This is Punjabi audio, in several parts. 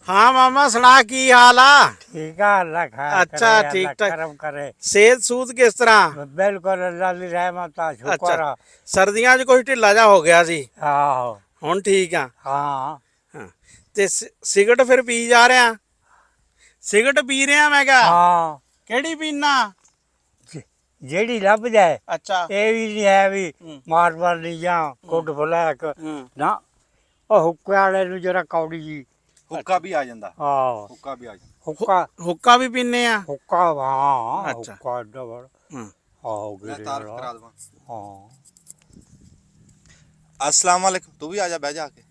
हाँ मामा सुना की हाल आ। ठीक है, अल्लाह खैर अच्छा, करे, ठीक अल्लाह ठाक। करम करे। सेहत सूद किस तरह? बिल्कुल अल्लाह दी रहमत आ, अच्छा, शुक्र आ। ਸਰਦੀਆਂ 'ਚ ਕੁਝ ਢਿੱਲਾ ਜਾ ਹੋ ਗਿਆ ਸੀ, आहो ਹੁਣ ठीक ਆ। हाँ ਹਾਂ ਤੇ ਸਿਗਰਟ ਫਿਰ ਪੀ ਜਾ ਰਿਹਾ? ਸਿਗਰਟ ਪੀ ਰਿਹਾ ਮੈਂ ਕਿਹਾ? हाँ ਕਿਹੜੀ ਪੀਣਾ? जेड़ी लभ जाए ਅੱਛਾ। ये भी नहीं है भी ਹੂੰ मार मार नहीं जा गुड ब्लैक ਹੂੰ ना। ਉਹ ਹੁੱਕੇ ਵਾਲੇ ਨੂੰ ਜਰਾ ਕੌੜੀ ਜੀ। ਹੁੱਕਾ ਵੀ ਆ ਜਾਂਦਾ, ਆਹ ਹੁੱਕਾ ਵੀ ਆ ਜਾਂਦਾ। ਹੁੱਕਾ ਹੁੱਕਾ ਵੀ ਪੀਨੇ ਆ? ਹੁੱਕਾ ਹਾਂ ਅੱਛਾ। ਹੁੱਕਾ ਡਬਲ ਹਾਂ ਆਹੋ ਮੈਂ ਗਿਰੇ ਤਾਰਫ ਵਾਲਾ। ਕਰਾ ਦਵਾਂ। ਹਾਂ ਅਸਲਾਮ ਵਾਲੇਕਮ, ਤੂੰ ਵੀ ਆ ਜਾ, ਬਹਿ ਜਾ ਕੇ।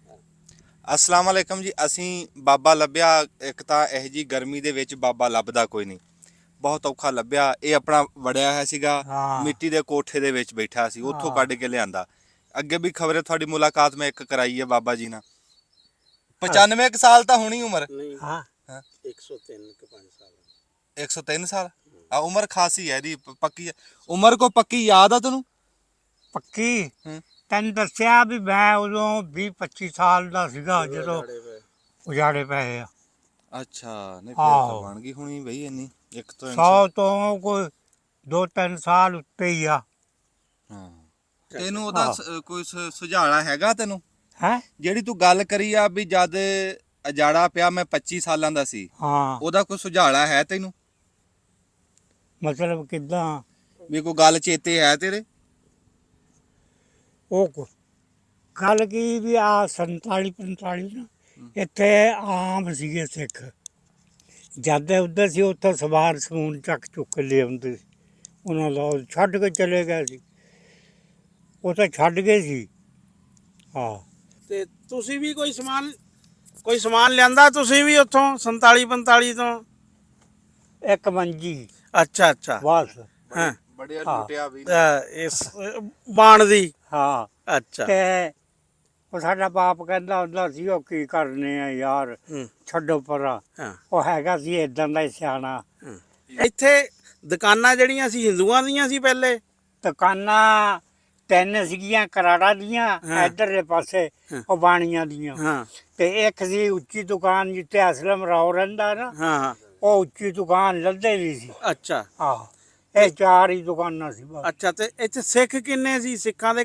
ਅਸਲਾਮ ਵਾਲੇਕਮ ਜੀ। ਅਸੀਂ ਬਾਬਾ ਲੱਭਿਆ, ਇੱਕ ਤਾਂ ਇਹ ਜੀ ਗਰਮੀ ਦੇ ਵਿੱਚ ਬਾਬਾ ਲੱਭਦਾ ਕੋਈ ਨਹੀਂ, ਬਹੁਤ ਔਖਾ ਲੱਭਿਆ। ਇਹ ਆਪਣਾ ਵੜਿਆ ਹੋਇਆ ਸੀਗਾ, ਹਾਂ। ਮਿੱਟੀ ਦੇ ਕੋਠੇ ਦੇ ਵਿੱਚ ਬੈਠਾ ਸੀ, ਉੱਥੋਂ ਹਾਂ। ਕੱਢ ਕੇ ਲਿਆਂਦਾ। ਅੱਗੇ ਵੀ ਖਬਰ ਹੈ ਤੁਹਾਡੀ ਮੁਲਾਕਾਤ ਮੈਂ ਇੱਕ ਕਰਾਈ ਹੈ ਬਾਬਾ ਜੀ ਨਾਲ। 95 ਕੁ ਸਾਲ ਤਾਂ ਹੋਣੀ ਉਮਰ। ਨਹੀਂ ਹਾਂ 103 ਕਿ 5 ਸਾਲ। 103 ਸਾਲ ਆ ਉਮਰ ਖਾਸੀ ਹੈ ਇਹਦੀ, ਪੱਕੀ ਉਮਰ ਕੋ ਪੱਕੀ ਯਾਦ ਆ ਤੈਨੂੰ? ਪੱਕੀ ਹੂੰ। ਤੈਨੂੰ ਦੱਸਿਆ ਵੀ ਮੈਂ ਉਦੋਂ 20-25 ਸਾਲ ਦਾ ਸੀਗਾ ਜਦੋਂ ਉਜਾੜੇ ਪਏ ਆ। ਅੱਛਾ, ਨਹੀਂ ਫਿਰ ਤਾਂ ਆਹੋ। ਬਣ ਗਈ ਹੋਣੀ ਬਈ ਇੰਨੀ। ਇੱਕ ਤੋਂ 100 ਤੋਂ ਕੋਈ 2-3 ਸਾਲ ਉੱਤੇ ਹੀ ਆ। ਹਾਂ। ਤੈਨੂੰ ਉਹਦਾ ਆਹੋ। ਕੋਈ ਸੁਝਾਣਾ ਹੈਗਾ ਤੈਨੂੰ? ਹੈ ਜਿਹੜੀ ਤੂੰ ਗੱਲ ਕਰੀ ਆ ਵੀ ਜਦ ਅਜਾੜਾ ਪਿਆ ਮੈਂ 25 ਸਾਲਾਂ ਦਾ ਸੀ, ਹਾਂ ਉਹਦਾ ਕੋਈ ਸੁਝਾਣਾ ਹੈ ਤੈਨੂੰ? ਮਤਲਬ ਕਿੱਦਾਂ ਵੀ ਕੋਈ ਗੱਲ ਚੇਤੇ ਹੈ ਤੇਰੇ? ਉਹ ਗੱਲ ਕੀ ਵੀ ਆ 47-45 ਨਾ ਇੱਥੇ ਆਮ ਸੀਗੇ ਸਿੱਖ। ਜਦ ਉੱਧਰ ਸੀ ਉੱਥੋਂ ਸਵਾਰ ਸਮੂਨ ਚੱਕ ਚੁੱਕ ਕੇ ਲਿਆਉਂਦੇ ਸੀ। ਉਹਨਾਂ ਦਾ ਛੱਡ ਕੇ ਚਲੇ ਗਏ ਸੀ, ਉਹ ਤਾਂ ਛੱਡ ਗਏ ਸੀ। ਹਾਂ ਤੇ ਤੁਸੀਂ ਵੀ ਕੋਈ ਸਮਾਨ ਲਿਆਂਦਾ ਤੁਸੀਂ ਵੀ ਉੱਥੋਂ 47 45 ਤੋਂ? ਇੱਕ ਮੰਜੀ ਅੱਛਾ ਅੱਛਾ। ਬਸ। ਹਾਂ ਬੜਿਆ ਹਾਂ। ਲੁੱਟਿਆ ਵੀ। ਇਸ ਬਾਣ ਦੀ। ਹਾਂ ਅੱਛਾ। ਤੇ ਉਹ ਸਾਡਾ ਬਾਪ ਕਹਿੰਦਾ ਹੁੰਦਾ ਸੀ ਉਹ ਕੀ ਕਰਨੇ ਆ ਯਾਰ, ਹੂੰ ਛੱਡੋ ਪਰਾਂ। ਹਾਂ ਉਹ ਹੈਗਾ ਸੀ ਇਦਾਂ ਦਾ ਹੀ ਸਿਆਣਾ। ਇੱਥੇ ਦੁਕਾਨਾਂ ਜਿਹੜੀਆਂ ਸੀ ਹਿੰਦੂਆਂ ਦੀਆਂ ਸੀ ਪਹਿਲੇ? ਦੁਕਾਨਾਂ 3 ਸੀਗੀਆਂ ਕਰਾੜਾ ਦੀਆਂ, ਹਾਂ। ਇੱਧਰਲੇ ਪਾਸੇ ਹਾਂ। ਉਹ ਬਾਣੀਆਂ ਦੀਆਂ। ਹਾਂ ਤੇ ਇੱਕ ਸੀ ਉੱਚੀ ਦੁਕਾਨ ਜਿੱਥੇ ਅਸਲਮ ਰਾਓ ਰਹਿੰਦਾ ਨਾ, ਹਾਂ ਹਾਂ। ਉਹ ਉੱਚੀ ਦੁਕਾਨ ਲੱਦੇ ਦੀ ਸੀ। ਅੱਛਾ ਆਹੋ ਇਹ 4 ਹੀ ਦੁਕਾਨਾਂ ਸੀ ਬਸ। ਅੱਛਾ। ਤੇ ਇੱਥੇ ਸਿੱਖ ਕਿੰਨੇ ਸੀ? ਸਿੱਖਾਂ ਦੇ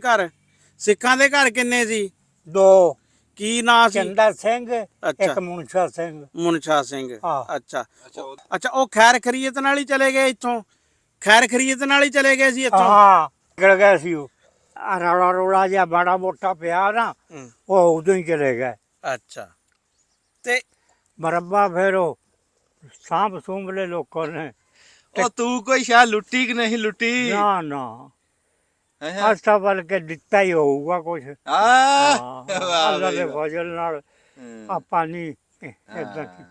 ਘਰ ਕਿੰਨੇ ਸੀ? 2 ਕੀ ਨਾਂ ਸੀ? ਚੰਦਾ ਸਿੰਘ, ਅੱਛਾ। ਇੱਕ ਮੁਨਸ਼ਾ ਸਿੰਘ। ਮੁਨਸ਼ਾ ਸਿੰਘ। ਹਾਂ। ਅੱਛਾ ਅੱਛਾ। ਉਹ ਖੈਰ ਖਰੀਅਤ ਨਾਲ ਹੀ ਚਲੇ ਗਏ ਇੱਥੋਂ? ਖੈਰ ਖਰੀਅਤ ਨਾਲ ਹੀ ਚਲੇ ਗਏ ਸੀ ਇੱਥੋਂ? ਹਾਂ ਨਿਕਲ ਗਏ ਸੀ ਉਹ। ਆਹ ਰੌਲਾ ਰੌਲਾ ਜਿਹਾ ਬੜਾ ਮੋਟਾ ਪਿਆ ਨਾ, ਹੂੰ। ਉਹ ਉਦੋਂ ਹੀ ਚਲੇ ਗਏ। ਅੱਛਾ। ਤੇ ਮਰੱਬਾ ਫਿਰ ਉਹ ਸਾਂਭ ਸੂੰਭ ਲਏ ਲੋਕਾਂ ਨੇ। ਉਹ ਤੂੰ ਕੋਈ ਸ਼ਾਇਦ ਲੁੱਟੀ ਕਿ ਨਹੀਂ ਲੁੱਟੀ? ਨਾ ਨਾ ਹੈਂ? ਆਸਾ ਬਲ ਕੇ ਦਿੱਤਾ ਹੀ ਹੋਊਗਾ ਕੁਛ। ਵਾਹ ਅੱਲਾ ਬਈ ਦੇ ਵਾਹ। ਫਜ਼ਲ ਨਾਲ ਹੂੰ। ਆਪਾਂ ਨਹੀਂ ਏਦਾਂ ਹਾਂ।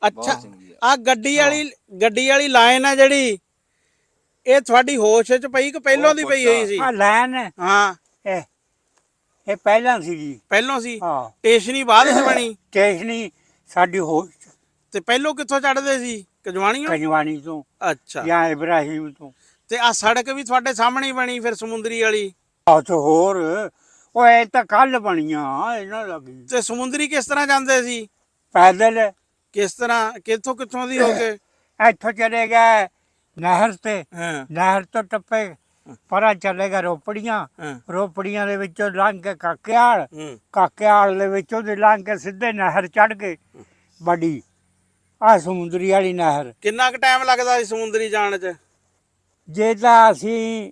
ਅੱਛਾ ਬਹੁਤ ਚੰਗੀ ਆ। ਆ ਗੱਡੀ ਵਾਲੀ ਲਾਈਨ ਆ ਜਿਹੜੀ, ਇਹ ਤੁਹਾਡੀ ਹੋਸ਼ 'ਚ ਪਈ ਕਿ ਪਹਿਲਾਂ ਦੀ ਪਈ ਹੋਈ ਸੀ? ਆ ਲੈਨ ਹਾਂ ਇਹ ਇਹ ਪਹਿਲਾਂ ਸੀਗੀ। ਪਹਿਲਾਂ ਸੀ? ਹਾਂ ਸਟੇਸ਼ਨੀ ਬਾਅਦ 'ਚ ਬਣੀ? ਸਟੇਸ਼ਨੀ ਸਾਡੀ ਹੋਸ਼ ਤੇ ਪਹਿਲੋਂ ਕਿੱਥੋਂ ਚੜ੍ਹਦੇ ਸੀ? ਕਜਵਾਣੀਆਂ? ਕਜਵਾਨੀ ਤੋਂ ਅੱਛਾ। ਜਾਂ ਇਬਰਾਹੀਮ ਤੋਂ। ਤੇ ਆ ਸੜਕ ਵੀ ਤੁਹਾਡੇ ਸਾਹਮਣੇ ਹੀ ਬਣੀ ਫਿਰ ਸਮੁੰਦਰੀ ਵਾਲੀ? ਆਹ ਤੇ ਹੋਰ ਉਹ ਇਹ ਤਾਂ ਕੱਲ ਬਣੀਆਂ ਇਹਨਾਂ ਲੱਗੀ। ਤੇ ਸਮੁੰਦਰੀ ਕਿਸ ਤਰ੍ਹਾਂ ਜਾਂਦੇ ਸੀ? ਪੈਦਲ ਕਿਸ ਤਰ੍ਹਾਂ ਕਿੱਥੋਂ ਦੀ ਹੋ ਕੇ? ਇੱਥੋਂ ਚਲੇ ਗਏ ਨਹਿਰ ਤੇ, ਹਾਂ ਨਹਿਰ ਤੋਂ ਟੱਪੇ ਪਰਾਂ ਚਲੇ ਗਏ ਰੋਪੜੀਆਂ, ਹਾਂ ਰੋਪੜੀਆਂ ਦੇ ਵਿੱਚੋਂ ਲੰਘ ਕੇ ਕਾਕਿਆਲ, ਹੂੰ ਕਾਕਿਆਲ ਦੇ ਵਿੱਚੋਂ ਦੀ ਲੰਘ ਕੇ ਸਿੱਧੇ ਨਹਿਰ ਚੜ੍ਹ ਗਏ ਬੜੀ, ਆਹ ਸਮੁੰਦਰੀ ਵਾਲੀ ਨਹਿਰ। ਕਿੰਨਾ ਕੁ ਟਾਈਮ ਲੱਗਦਾ ਸੀ ਸਮੁੰਦਰੀ ਜਾਣ 'ਚ? ਜੇ ਤਾਂ ਅਸੀਂ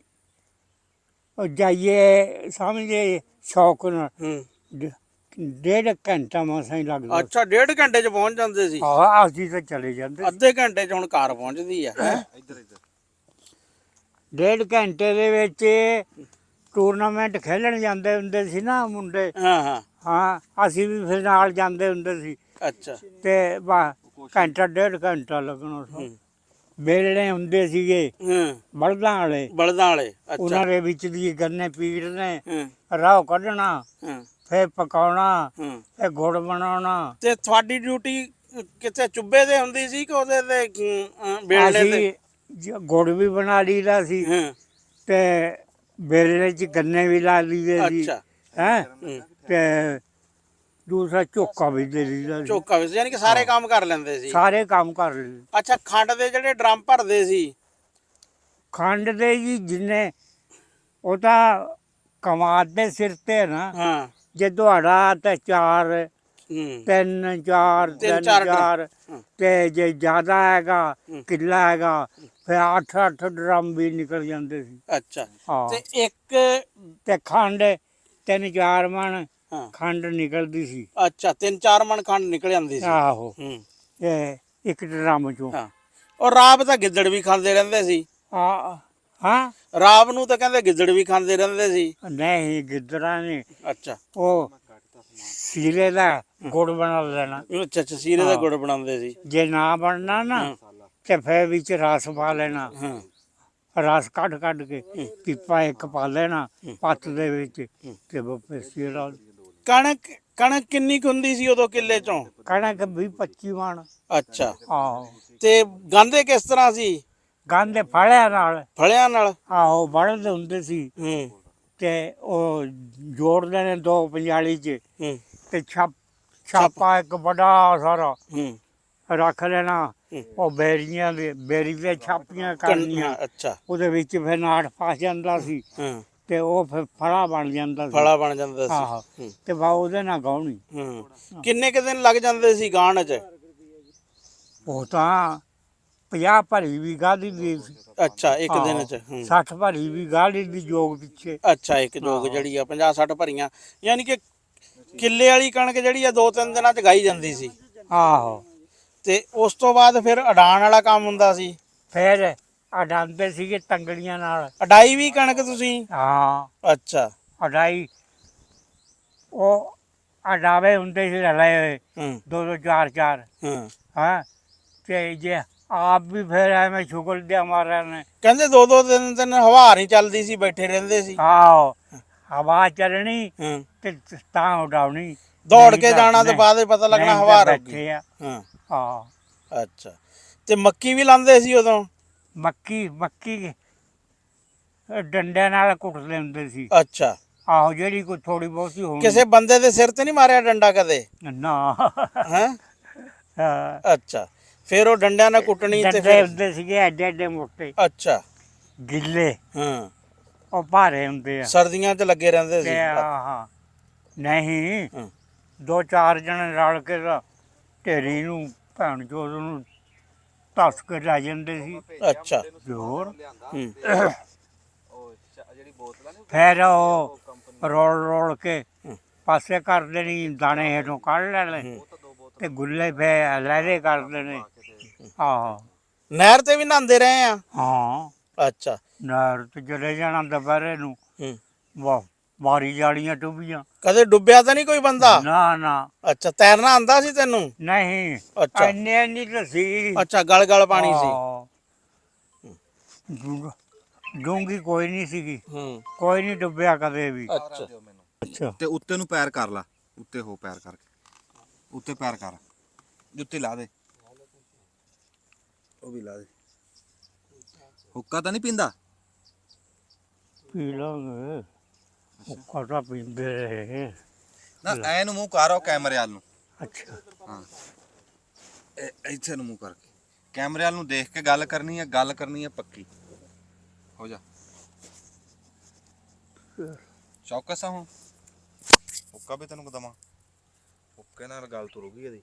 ਉਹ ਜਾਈਏ ਸਮਝੇ ਸ਼ੌਕ ਨਾਲ, ਹੂੰ। 1.5 ਘੰਟਾ ਮਸਾਂ ਹੀ ਲੱਗਦਾ। ਅੱਛਾ 1.5 ਘੰਟੇ 'ਚ ਪਹੁੰਚ ਜਾਂਦੇ ਸੀ? ਹਾਂ ਅਸੀਂ ਤਾਂ ਚਲੇ ਜਾਂਦੇ। ਅੱਧੇ ਘੰਟੇ 'ਚ ਹੁਣ ਕਾਰ ਪਹੁੰਚਦੀ ਆ। ਇੱਧਰ ਇੱਧਰ 1.5 ਘੰਟੇ ਦੇ ਵਿੱਚ ਟੂਰਨਾਮੈਂਟ ਖੇਲਣ ਜਾਂਦੇ ਹੁੰਦੇ ਸੀ ਨਾ ਮੁੰਡੇ। ਹਾਂ ਹਾਂ। ਹਾਂ ਅਸੀਂ ਵੀ ਫਿਰ ਨਾਲ ਜਾਂਦੇ ਹੁੰਦੇ ਸੀ। ਅੱਛਾ। ਤੇ ਬਸ ਘੰਟਾ 1.5 ਘੰਟਾ ਲੱਗਣਾ ਸੀ। ਹੂੰ ਵੇਲਣੇ ਹੁੰਦੇ ਸੀਗੇ ਹੂੰ। ਬਲਦਾਂ ਵਾਲੇ, ਬਲਦਾਂ ਵਾਲੇ? ਉਹਨਾਂ ਅੱਛਾ। ਦੇ ਵਿੱਚ ਦੀ ਗੰਨੇ ਪੀੜਨੇ, ਹੂੰ ਰਾਹ ਕੱਢਣਾ, ਹੂੰ ਫਿਰ ਪਕਾਉਣਾ, ਹੂੰ। ਫਿਰ ਗੁੜ ਬਣਾਉਣਾ। ਤੇ ਤੁਹਾਡੀ ਡਿਊਟੀ ਕਿੱਥੇ ਚੁੱਬੇ ਤੇ ਹੁੰਦੀ ਸੀ ਕਿ ਉਹਦੇ ਤੇ ਵੇਲਣੇ ਤੇ? ਅਸੀਂ ਗੁੜ ਵੀ ਬਣਾ ਲਈਦਾ ਸੀ ਹਾਂ ਤੇ ਵੇਲਣੇ 'ਚ ਗੰਨੇ ਵੀ ਲਾ ਲਈਦੇ ਸੀ। ਅੱਛਾ। ਹੈਂ ਹੂੰ ਤੇ ਦੂਸਰਾ ਝੋਕਾ ਵੀ ਦੇ ਦਿੰਦਾ ਸੀ। ਝੋਕਾ ਵੀ ਸੀ, ਯਾਨੀ ਕਿ ਸਾਰੇ ਕੰਮ ਕਰ ਲੈਂਦੇ ਸੀ। ਸਾਰੇ ਕੰਮ ਕਰ ਲਏ। ਅੱਛਾ, ਖੰਡ ਦੇ ਜਿਹੜੇ ਡਰਮ ਭਰਦੇ ਸੀ। ਖੰਡ ਦੇ ਜੀ ਜਿੰਨੇ ਉਹ ਤਾਂ ਕਮਾਦ ਦੇ ਸਿਰ ਤੇ ਨਾ, ਹਾਂ। ਜੇ ਤੁਹਾਡਾ ਤੇ 4 ਹੂੰ। 3 4 ਤਿੰਨ 3 ਚਾਰ 4 ਹਾਂ। ਤੇ ਜੇ ਜ਼ਿਆਦਾ ਹੈਗਾ ਹੂੰ। ਕਿੱਲਾ ਹੈਗਾ ਫਿਰ 8 ਡਰਮ ਵੀ ਨਿਕਲ ਜਾਂਦੇ ਸੀ। ਅੱਛਾ, ਹਾਂ ਤੇ ਇੱਕ ਤੇ ਖੰਡ 3 4 ਮਣ ਹਾਂ। ਖੰਡ ਨਿਕਲਦੀ ਸੀ। ਅੱਛਾ, 3-4 ਮਣ ਖੰਡ ਨਿਕਲ ਜਾਂਦੀ ਸੀ। ਆਹੋ ਹੂੰ। ਤੇ ਇੱਕ ਡਰਮ ਚੋਂ। ਹਾਂ, ਔਰ ਰਾਬ ਤਾਂ ਗਿੱਦੜ ਵੀ ਖਾਂਦੇ ਰਹਿੰਦੇ ਸੀ। ਆ ਹਾਂ ਰਾਬ ਨੂੰ ਤਾਂ ਕਹਿੰਦੇ ਗਿੱਦੜ ਵੀ ਖਾਂਦੇ ਰਹਿੰਦੇ ਸੀ। ਨਹੀਂ ਗਿੱਦੜਾਂ ਨੇ ਅੱਛਾ। ਉਹ ਸੀਰੇ ਦਾ ਗੁੜ ਬਣਾ ਲੈਣਾ। ਅੱਛਾ ਅੱਛਾ, ਸੀਰੇ ਦਾ ਗੁੜ ਬਣਾਉਂਦੇ ਸੀ। ਜੇ ਨਾ ਬਣਨਾ ਨਾ ਹਾਂ। ਤੇ ਫਿਰ ਵਿੱਚ ਰਸ ਪਾ ਲੈਣਾ। ਹਾਂ। ਰਸ ਕੱਢ ਕੱਢ ਕੇ ਪੀਪਾ ਇੱਕ ਪਾ ਲੈਣਾ ਹੂੰ। ਪੱਤ ਦੇ ਵਿੱਚ ਤੇ ਉਹ ਫਿਰ ਸੀਰਾ। ਕਣਕ ਕਿੰਨੀ ਕੁ ਹੁੰਦੀ ਸੀ ਉਦੋਂ ਕਿੱਲੇ ਚੋਂ? ਕਣਕ 20-25 ਮਣ। ਅੱਛਾ, ਆਹੋ ਤੇ ਗਾਂਦੇ ਕਿਸ ਤਰ੍ਹਾਂ ਸੀ? ਗੰਦ ਫੜਿਆ ਨਾਲ। ਫਲਿਆਂ ਨਾਲ? ਆਹੋ ਬੜਦੇ ਹੁੰਦੇ ਸੀ ਹੂੰ। ਤੇ ਉਹ ਜੋੜਦੇ ਨੇ 2 ਪੰਜਾਲੀ 'ਚ ਹੂੰ। ਤੇ ਛਾਪਾ ਇੱਕ ਵੱਡਾ ਸਾਰਾ ਹੂੰ। ਰੱਖ ਲੈਣਾ। ਹੂੰ। ਉਹ ਬੇਰੀਆਂ ਦੇ ਬੇਰੀ ਦੇ ਛਾਪੀਆਂ ਕਰਨੀਆਂ। ਅੱਛਾ। ਉਹਦੇ ਵਿੱਚ ਫਿਰ ਨਾੜ ਫਸ ਜਾਂਦਾ ਸੀ ਹਾਂ, ਤੇ ਉਹ ਫਿਰ ਫੜਾ ਬਣ ਜਾਂਦਾ ਸੀ। ਫਲਾ ਬਣ ਜਾਂਦਾ ਸੀ। ਆਹੋ ਹੂੰ। ਤੇ ਬਾ ਉਹਦੇ ਨਾਲ ਗਾਉਣੀ। ਹੂੰ। ਕਿੰਨੇ ਕੁ ਦਿਨ ਲੱਗ ਜਾਂਦੇ ਸੀ ਗਾਣ 'ਚ? ਉਹ ਤਾਂ 50 ਭਰੀ ਵੀ ਗਾਲੀ ਦੀ ਸੀ। ਅੱਛਾ, ਇੱਕ ਦਿਨ ਆਹੋ 'ਚ? ਹੂੰ। 60 ਭਰੀ ਵੀ ਗਾਲੀ ਦੀ ਜੋਗ ਪਿੱਛੇ। ਅੱਛਾ, ਇੱਕ ਜੋਗ ਆਹੋ। ਜਿਹੜੀ ਆ 50-60 ਭਰੀਆਂ, ਯਾਨੀ ਕਿ ਕਿੱਲੇ ਵਾਲੀ ਕਣਕ ਜਿਹੜੀ ਆ 2-3 ਦਿਨਾਂ 'ਚ ਗਾਈ ਜਾਂਦੀ ਸੀ। ਆਹੋ ਤੇ ਉਸ ਤੋਂ ਬਾਅਦ ਫਿਰ ਅਡਾਣ ਵਾਲਾ ਕੰਮ ਹੁੰਦਾ ਸੀ। ਫਿਰ ਅਡਾਂਦੇ ਸੀਗੇ ਤੰਗੜੀਆਂ ਨਾਲ। ਅਡਾਈ ਵੀ ਕਣਕ ਤੁਸੀਂ? ਹਾਂ ਅੱਛਾ। ਅਡਾਈ ਉਹ ਅਡਾਵੇ ਹੁੰਦੇ ਸੀ ਰਲੇ ਹੋਏ ਹੂੰ। 2-2 4-4। ਹੂੰ। ਹਾਂ ਤੇ ਜੇ ਆਪ ਵੀ ਫਿਰ ਐਵੇਂ ਸ਼ੁਗਲ ਦੇ ਮਾਰਿਆ ਨੇ। ਕਹਿੰਦੇ 2-2 ਦਿਨ ਹਵਾ ਨਹੀਂ ਚੱਲਦੀ ਸੀ, ਬੈਠੇ ਰਹਿੰਦੇ ਸੀ। ਆਹੋ ਹਵਾ ਚੱਲਣੀ ਹੂੰ। ਤੇ ਤਾਂ ਉਡਾਉਣੀ। ਦੌੜ ਨਹੀਂ ਕੇ ਤਾਂ ਜਾਣਾ ਤੇ ਨਹੀਂ, ਬਾਅਦ ਵਿੱਚ ਪਤਾ ਲੱਗਣਾ ਨਹੀਂ ਹਵਾ ਤਾਂ ਰੁਕ ਗਈ। ਬੈਠੇ ਆ। ਹਾਂ। ਹਾਂ ਅੱਛਾ, ਤੇ ਮੱਕੀ ਵੀ ਲਾਉਂਦੇ ਸੀ ਉਦੋਂ? ਮੱਕੀ ਡੰਡਿਆਂ ਨਾਲ ਕੁੱਟਦੇ ਹੁੰਦੇ ਸੀ। ਅੱਛਾ। ਆਹੋ ਜਿਹੜੀ ਕੋਈ ਥੋੜੀ ਬਹੁਤੀ ਹੋਣੀ। ਕਿਸੇ ਬੰਦੇ ਦੇ ਸਿਰ ਤੇ ਨਹੀਂ ਮਾਰਿਆ ਡੰਡਾ ਕਦੇ? ਨਾ ਹੈਂ? ਹਾਂ, ਅੱਛਾ, ਫਿਰ ਉਹ ਡੰਡਿਆਂ ਨਾਲ ਕੁੱਟਣੀ ਤੇ ਡੰਡੇ ਫਿਰ? ਹੁੰਦੇ ਸੀਗੇ ਐਡੇ ਐਡੇ ਮੋਟੇ ਅੱਛਾ। ਗਿੱਲੇ। ਹਾਂ। ਉਹ ਭਾਰੇ ਹੁੰਦੇ ਆ ਸਰਦੀਆਂ 'ਚ ਲੱਗੇ ਰਹਿੰਦੇ ਤੇ ਸੀ? ਹਾਂ ਨਹੀਂ ਹਾਂ। 2-4 ਜਣੇ ਰਲ ਕੇ ਤਾਂ ਢੇਰੀ ਨੂੰ ਭੈਣ ਚੋਦ ਨੂੰ ਧੱਸ ਕੇ ਲੈ ਜਾਂਦੇ ਸੀ। ਅੱਛਾ। ਤੇ ਹੋਰ ਹੂੰ। ਫਿਰ ਉਹ ਰੋਲ ਰੋਲ ਕੇ ਹੂੰ। ਪਾਸੇ ਕਰ ਦੇਣੀ, ਦਾਣੇ ਹੇਠੋਂ ਕੱਢ ਲੈਣੇ ਹੂੰ। ਤੇ ਗੁੱਲੇ ਫਿਰ ਲਹਿਰੇ ਕਰ ਦੇਣੇ। ਆਹੋ ਨਹਿਰ ਤੇ ਵੀ ਨਹਾਉਂਦੇ ਰਹੇ ਆ? ਹਾਂ ਅੱਛਾ। ਨਹਿਰ ਤੇ ਚਲੇ ਜਾਣਾ ਦੁਪਹਿਰੇ ਨੂੰ। ਹੂੰ। ਵਾਹ ਮਾਰੀ ਜਾਲੀਆਂ ਟੁੱਬੀਆਂ। ਕਦੇ ਡੁੱਬਿਆ ਤਾਂ ਨਹੀਂ ਕੋਈ ਬੰਦਾ? ਨਾ ਨਾ ਅੱਛਾ, ਤੈਰਨਾ ਆਂਦਾ ਸੀ ਤੈਨੂੰ? ਨਹੀਂ ਅੱਛਾ। ਇੰਨੇ ਨਹੀਂ ਤਾਂ ਸੀ। ਅੱਛਾ, ਗਲ ਗਲ ਪਾਣੀ ਸੀ? ਡੂੰਗੀ ਕੋਈ ਨਹੀਂ ਸੀਗੀ। ਹੂੰ। ਕੋਈ ਨਹੀਂ ਡੁੱਬਿਆ ਕਦੇ ਵੀ। ਅੱਛਾ। ਅੱਛਾ ਤੇ ਉੱਤੇ ਨੂੰ ਪੈਰ ਕਰ ਲਾ, ਉੱਤੇ ਹੋ ਪੈਰ ਕਰਕੇ, ਉੱਤੇ ਪੈਰ ਕਰ, ਜੁੱਤੀ ਲਾ ਦੇ, ਉਹ ਵੀ ਲਾ ਦੇ। ਹੁੱਕਾ ਤਾਂ ਨਹੀਂ ਪੀਂਦਾ? ਪੀ ਲਾਂਗੇ ਹੁੱਕਾ ਤਾਂ ਪੀਂਦੇ ਰਹੇ। ਨਾ ਐ ਨੂੰ ਮੂੰਹ ਕਰ ਕੈਮਰੇ ਵੱਲ ਨੂੰ। ਅੱਛਾ ਹਾਂ ਇੱਥੇ ਨੂੰ ਮੂੰਹ ਕਰਕੇ ਕੈਮਰੇ ਵੱਲ ਨੂੰ ਦੇਖ ਕੇ ਗੱਲ ਕਰਨੀ ਹੈ ਪੱਕੀ ਹੋ ਜਾ। ਚੌਕਸ ਆ ਹੁਣ? ਹੁੱਕਾ ਵੀ ਤੈਨੂੰ ਦਵਾਂ? ਹੁੱਕੇ ਨਾਲ ਗੱਲ ਤੁਰੂਗੀ ਇਹਦੀ।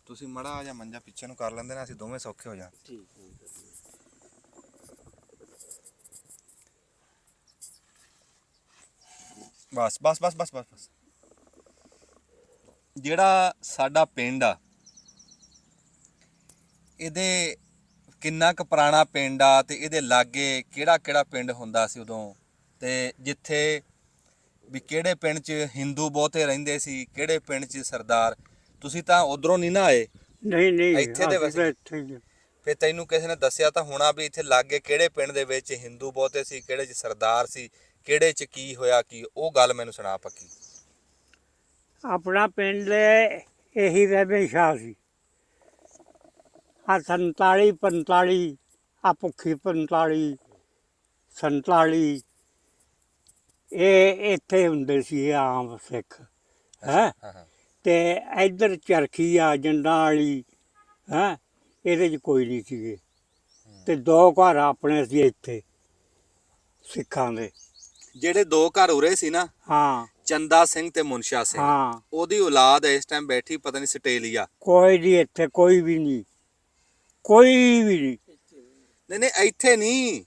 ਤੁਸੀਂ ਮੜਾ ਜਾਂ ਮੰਜਾ ਪਿੱਛੇ ਨੂੰ ਕਰ ਲੈਂਦੇ ਨਾ, ਅਸੀਂ ਦੋਵੇਂ ਸੌਖੇ ਹੋ ਜਾ। ਬਸ ਬਸ ਬਸ ਬਸ ਬਸ ਬਸ। ਜਿਹੜਾ ਸਾਡਾ ਪਿੰਡ ਆ, ਇਹਦੇ ਕਿੰਨਾ ਕੁ ਪੁਰਾਣਾ ਪਿੰਡ ਆ ਤੇ ਇਹਦੇ ਲਾਗੇ ਕਿਹੜਾ ਕਿਹੜਾ ਪਿੰਡ ਹੁੰਦਾ ਸੀ ਉਦੋਂ, ਤੇ ਜਿੱਥੇ ਵੀ ਕਿਹੜੇ ਪਿੰਡ 'ਚ ਹਿੰਦੂ ਬਹੁਤੇ ਰਹਿੰਦੇ ਸੀ, ਕਿਹੜੇ ਪਿੰਡ 'ਚ ਸਰਦਾਰ? ਤੁਸੀਂ ਤਾਂ ਉਧਰੋਂ ਨਹੀਂ ਨਾ ਆਏ? ਨਹੀਂ ਨਹੀਂ ਇੱਥੇ ਦੇ ਵਸੇ? ਇੱਥੇ ਹੀ ਆ। ਫਿਰ ਤੈਨੂੰ ਕਿਸੇ ਨੇ ਦੱਸਿਆ ਤਾਂ ਹੋਣਾ ਵੀ ਇੱਥੇ ਲਾਗੇ ਕਿਹੜੇ ਪਿੰਡ ਦੇ ਵਿੱਚ ਹਿੰਦੂ ਬਹੁਤੇ ਸੀ, ਕਿਹੜੇ 'ਚ ਸਰਦਾਰ ਸੀ, ਕਿਹੜੇ 'ਚ ਕੀ ਹੋਇਆ ਕੀ? ਉਹ ਗੱਲ ਮੈਨੂੰ ਸੁਣਾ ਪੱਕੀ। ਆਪਣਾ ਪਿੰਡ ਇਹੀ ਰਹਿਬੇ ਸ਼ਾਹ ਸੀ। ਆ 47 45 ਆ ਭੁੱਖੀ 45 47 ਇਹ ਇੱਥੇ ਹੁੰਦੇ ਸੀ ਇਹ ਆਮ ਸਿੱਖ ਹੈ। ਹਾਂ ਹਾਂ ਤੇ ਇੱਧਰ ਚਰਖੀ ਆ ਜੰਡਾਂ ਵਾਲੀ ਹੈ, ਇਹਦੇ 'ਚ ਕੋਈ ਨਹੀਂ ਸੀਗੇ। ਤੇ 2 ਘਰ ਆਪਣੇ ਸੀ ਇੱਥੇ ਸਿੱਖਾਂ ਦੇ। ਜਿਹੜੇ 2 ਘਰ ਉਰੇ ਸੀ ਨਾ, ਹਾਂ ਚੰਦਾ ਸਿੰਘ ਤੇ ਮੁਨਸ਼ਾ ਸਿੰਘ, ਹਾਂ, ਉਹਦੀ ਔਲਾਦ ਇਸ ਟਾਈਮ ਬੈਠੀ ਪਤਾ ਨਹੀਂ ਆਸਟ੍ਰੇਲੀਆ। ਕੋਈ ਨਹੀਂ ਇੱਥੇ, ਕੋਈ ਵੀ ਨਹੀਂ, ਕੋਈ ਵੀ ਨਹੀਂ। ਨਹੀਂ ਨਹੀਂ ਇੱਥੇ ਨਹੀਂ,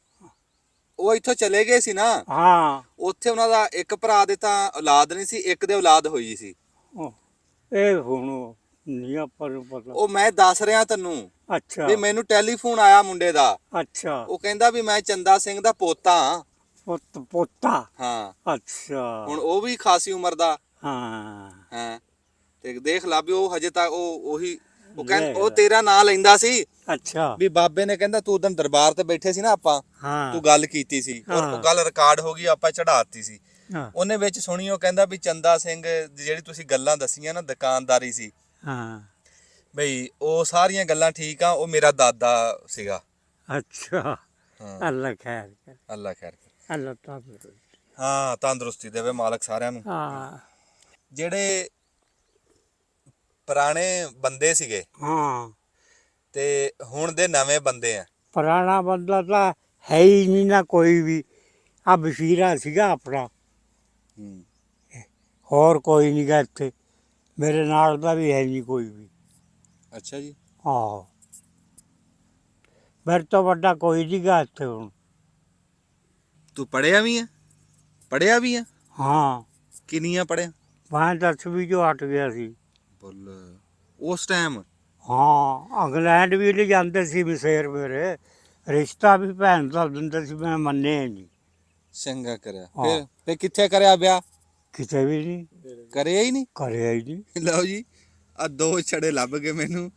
ਉਹ ਇੱਥੋਂ ਚਲੇ ਗਏ ਸੀ ਨਾ, ਹਾਂ ਉੱਥੇ ਉਹਨਾਂ ਦਾ ਇੱਕ ਭਰਾ ਦੇ ਤਾਂ ਔਲਾਦ ਨਹੀਂ ਸੀ, ਇੱਕ ਦੇ ਔਲਾਦ ਹੋਈ ਸੀ। ਇਹ ਹੁਣ ਨਹੀਂ ਆਪਾਂ ਨੂੰ ਪਤਾ। ਉਹ ਮੈਂ ਦੱਸ ਰਿਹਾ ਤੈਨੂੰ ਅੱਛਾ ਵੀ ਮੈਨੂੰ ਟੈਲੀਫੋਨ ਆਇਆ ਮੁੰਡੇ ਦਾ, ਅੱਛਾ, ਉਹ ਕਹਿੰਦਾ ਵੀ ਮੈਂ ਚੰਦਾ ਸਿੰਘ ਦਾ ਪੋਤਾ ਹਾਂ। ਪੋਤਾ, ਹਾਂ ਅੱਛਾ, ਹੁਣ ਉਹ ਵੀ ਖਾਸੀ ਉਮਰ ਦਾ। ਹਾਂ ਹਾਂ ਤੇ ਦੇਖ ਲਾ ਵੀ ਉਹ ਹਜੇ ਤੱਕ ਉਹੀ ਉਹ ਲੈ ਕਹਿੰਦਾ ਉਹ ਤੇਰਾ ਨਾਂ ਲੈਂਦਾ ਸੀ ਅੱਛਾ, ਵੀ ਬਾਬੇ ਨੇ ਕਹਿੰਦਾ ਤੂੰ ਉਦੋਂ ਦਰਬਾਰ ਤੇ ਬੈਠੇ ਸੀ ਨਾ ਆਪਾਂ, ਹਾਂ ਤੂੰ ਗੱਲ ਕੀਤੀ ਸੀ ਔਰ ਉਹ ਹਾਂ। ਗੱਲ ਰਿਕਾਰਡ ਹੋ ਗਈ, ਆਪਾਂ ਚੜਾਤੀ ਸੀ। ਹਾਂ ਉਹਨੇ ਵਿੱਚ ਸੁਣੀ, ਉਹ ਕਹਿੰਦਾ ਵੀ ਚੰਦਾ ਸਿੰਘ ਦੀ ਜਿਹੜੀ ਤੁਸੀਂ ਗੱਲਾਂ ਦੱਸੀਆਂ ਨਾ ਦੁਕਾਨਦਾਰੀ ਸੀ, ਹਾਂ, ਬਈ ਉਹ ਸਾਰੀਆਂ ਗੱਲਾਂ ਠੀਕ ਆ, ਉਹ ਮੇਰਾ ਦਾਦਾ ਸੀਗਾ। ਅੱਛਾ, ਹਾਂ ਅੱਲਾ ਖੈਰ ਕਰ, ਅੱਲਾ ਖੈਰ ਕਰੇ। ਅੱਲਾ ਤੰਦਰੁਸਤੀ। ਹਾਂ ਤੰਦਰੁਸਤੀ ਦੇਵੇ ਮਾਲਕ ਸਾਰਿਆਂ ਨੂੰ। ਹਾਂ ਜਿਹੜੇ ਪੁਰਾਣੇ ਬੰਦੇ ਸੀਗੇ ਹਾਂ, ਤੇ ਹੁਣ ਦੇ ਨਵੇਂ ਬੰਦੇ ਆ, ਪੁਰਾਣਾ ਬੰਦਾ ਤਾਂ ਹੈ ਹੀ ਨਹੀਂ ਨਾ ਕੋਈ ਵੀ। ਆ ਬਸ਼ੀਰਾ ਸੀਗਾ ਆਪਣਾ, ਹੋਰ ਕੋਈ ਨਹੀਂ ਗਾ ਇੱਥੇ। ਮੇਰੇ ਨਾਲ ਦਾ ਵੀ ਹੈ ਨਹੀਂ ਕੋਈ ਵੀ। ਅੱਛਾ ਜੀ। ਆਹੋ, ਮੇਰੇ ਤੋਂ ਵੱਡਾ ਕੋਈ ਨਹੀਂ ਗਾ ਇੱਥੇ ਹੁਣ। ਤੂੰ ਪੜਿਆ ਵੀ ਆ? ਪੜਿਆ ਵੀ ਆ? ਹਾਂ, ਕਿੰਨੀਆਂ ਪੜਿਆ? ਮੈਂ 10ਵੀਂ ਚੋਂ ਹਟ ਗਿਆ ਸੀ। ਬੋਲ ਉਸ ਟਾਈਮ। ਹਾਂ, ਇੰਗਲੈਂਡ ਵੀ ਲੈ ਜਾਂਦੇ ਸੀ ਵਿਸ਼ੇਰ ਮੇਰੇ, ਰਿਸ਼ਤਾ ਵੀ ਭੈਣ ਦਾ ਦਿੰਦੇ ਸੀ, ਮੈਂ ਮੰਨਿਆ ਹੀ ਨਹੀਂ। ਚੰਗਾ ਕਰਿਆ। ਹਾਂ। ਫਿਰ ਕਿੱਥੇ ਕਰਿਆ ਵਿਆਹ? ਕਿਤੇ ਵੀ ਨਹੀਂ ਕਰਿਆ ਹੀ ਨਹੀਂ। ਕਰਿਆ ਹੀ ਨਹੀਂ। ਲਓ ਜੀ, ਆ 2 ਛੜੇ ਲੱਭ ਗਏ ਮੈਨੂੰ,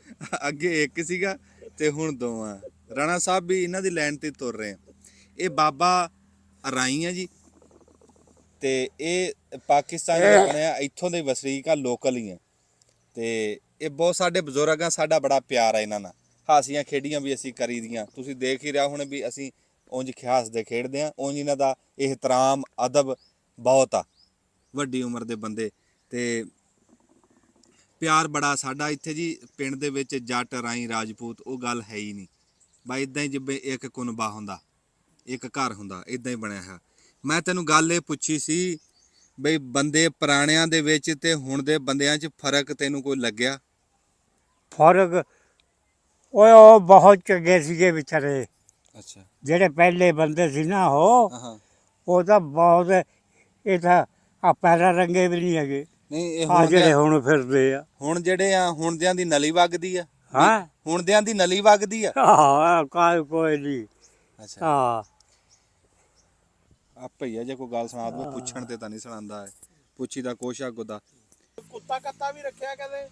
ਅੱਗੇ ਇੱਕ ਸੀਗਾ ਤੇ ਹੁਣ 2 ਆ। ਰਾਣਾ ਸਾਹਿਬ ਵੀ ਇਹਨਾਂ ਦੀ ਲਾਈਨ ਤੇ ਤੁਰ ਰਹੇ ਆ। ਇਹ ਬਾਬਾ ਰਾਈ ਆ ਜੀ, ਤੇ ਇਹ ਪਾਕਿਸਤਾਨ ਦੇ ਆਪਣੇ ਆ, ਇੱਥੋਂ ਦੇ ਵਸਨੀਕ ਆ, ਲੋਕਲ ਹੀ ਆ। ਤੇ ਇਹ ਬਹੁਤ ਸਾਡੇ ਬਜ਼ੁਰਗ ਆ, ਸਾਡਾ ਬੜਾ ਪਿਆਰ ਆ ਇਹਨਾਂ ਨਾਲ। ਹਾਸੀਆਂ ਖੇਡੀਆਂ ਵੀ ਅਸੀਂ ਕਰੀ ਦੀਆਂ, ਤੁਸੀਂ ਦੇਖ ਹੀ ਰਿਹਾ ਹੁਣ ਵੀ ਅਸੀਂ ਉਂਝ ਹੱਸਦੇ ਖੇਡਦੇ ਆ। ਉਂਝ ਇਹਨਾਂ ਦਾ ਇਹਤਰਾਮ ਅਦਬ ਬਹੁਤ ਆ, ਵੱਡੀ ਉਮਰ ਦੇ ਬੰਦੇ, ਤੇ ਪਿਆਰ ਬੜਾ ਸਾਡਾ ਇੱਥੇ ਜੀ। ਪਿੰਡ ਦੇ ਵਿੱਚ ਜੱਟ ਰਾਈ ਰਾਜਪੂਤ ਉਹ ਗੱਲ ਹੈ ਹੀ ਨਹੀਂ ਬਾਈ, ਇਦਾਂ ਹੀ ਜਿਵੇਂ ਇੱਕ ਕੁਨਬਾ ਹੁੰਦਾ, ਇੱਕ ਘਰ ਹੁੰਦਾ, ਇਦਾਂ ਹੀ ਬਣਿਆ ਹੈ। ਮੈਂ ਤੈਨੂੰ ਗੱਲ ਇਹ ਪੁੱਛੀ ਸੀ ਬਈ ਬੰਦੇ ਪੁਰਾਣਿਆਂ ਦੇ ਵਿੱਚ ਤੇ ਹੁਣ ਦੇ ਬੰਦਿਆਂ 'ਚ ਫਰਕ ਤੈਨੂੰ ਕੋਈ ਲੱਗਿਆ? ਫਰਕ ਉਹ ਬਹੁਤ ਚੰਗੇ ਸੀਗੇ ਵਿਚਾਰੇ, ਅੱਛਾ। ਜਿਹੜੇ ਪਹਿਲੇ ਬੰਦੇ ਸੀ ਨਾ ਹਾਂ ਉਹ ਤਾਂ ਬਹੁਤ। ਇਹ ਤਾਂ ਆ ਪੈਰਾ ਰੰਗੇ ਵੀ ਨਹੀਂ ਹੈਗੇ ਨਹੀਂ, ਇਹ ਆ ਜਿਹੜੇ ਹੁਣ ਫਿਰਦੇ ਆ। ਹੁਣ ਜਿਹੜੇ ਆ ਹੁਣਦਿਆਂ ਦੀ ਨਲੀ ਵਗਦੀ ਆ। ਹਾਂ ਹੁਣਦਿਆਂ ਦੀ ਨਲੀ ਵਗਦੀ ਆ। ਹਾਂ, ਕੋਈ ਨਹੀਂ। ਅੱਛਾ। ਹਾਂ, ਆ ਭਈਆ ਜੇ ਕੋਈ ਗੱਲ ਸੁਣਾ ਦੂੰ, ਪੁੱਛਣ ਤੇ ਤਾਂ ਨਹੀਂ ਸੁਣਾਉਂਦਾ ਹੈ, ਪੁੱਛੀ ਦਾ ਕੋਸ਼ਾ ਗੁਦਾ। ਕੁੱਤਾ ਕੱਤਾ ਵੀ ਰੱਖਿਆ ਕਦੇ?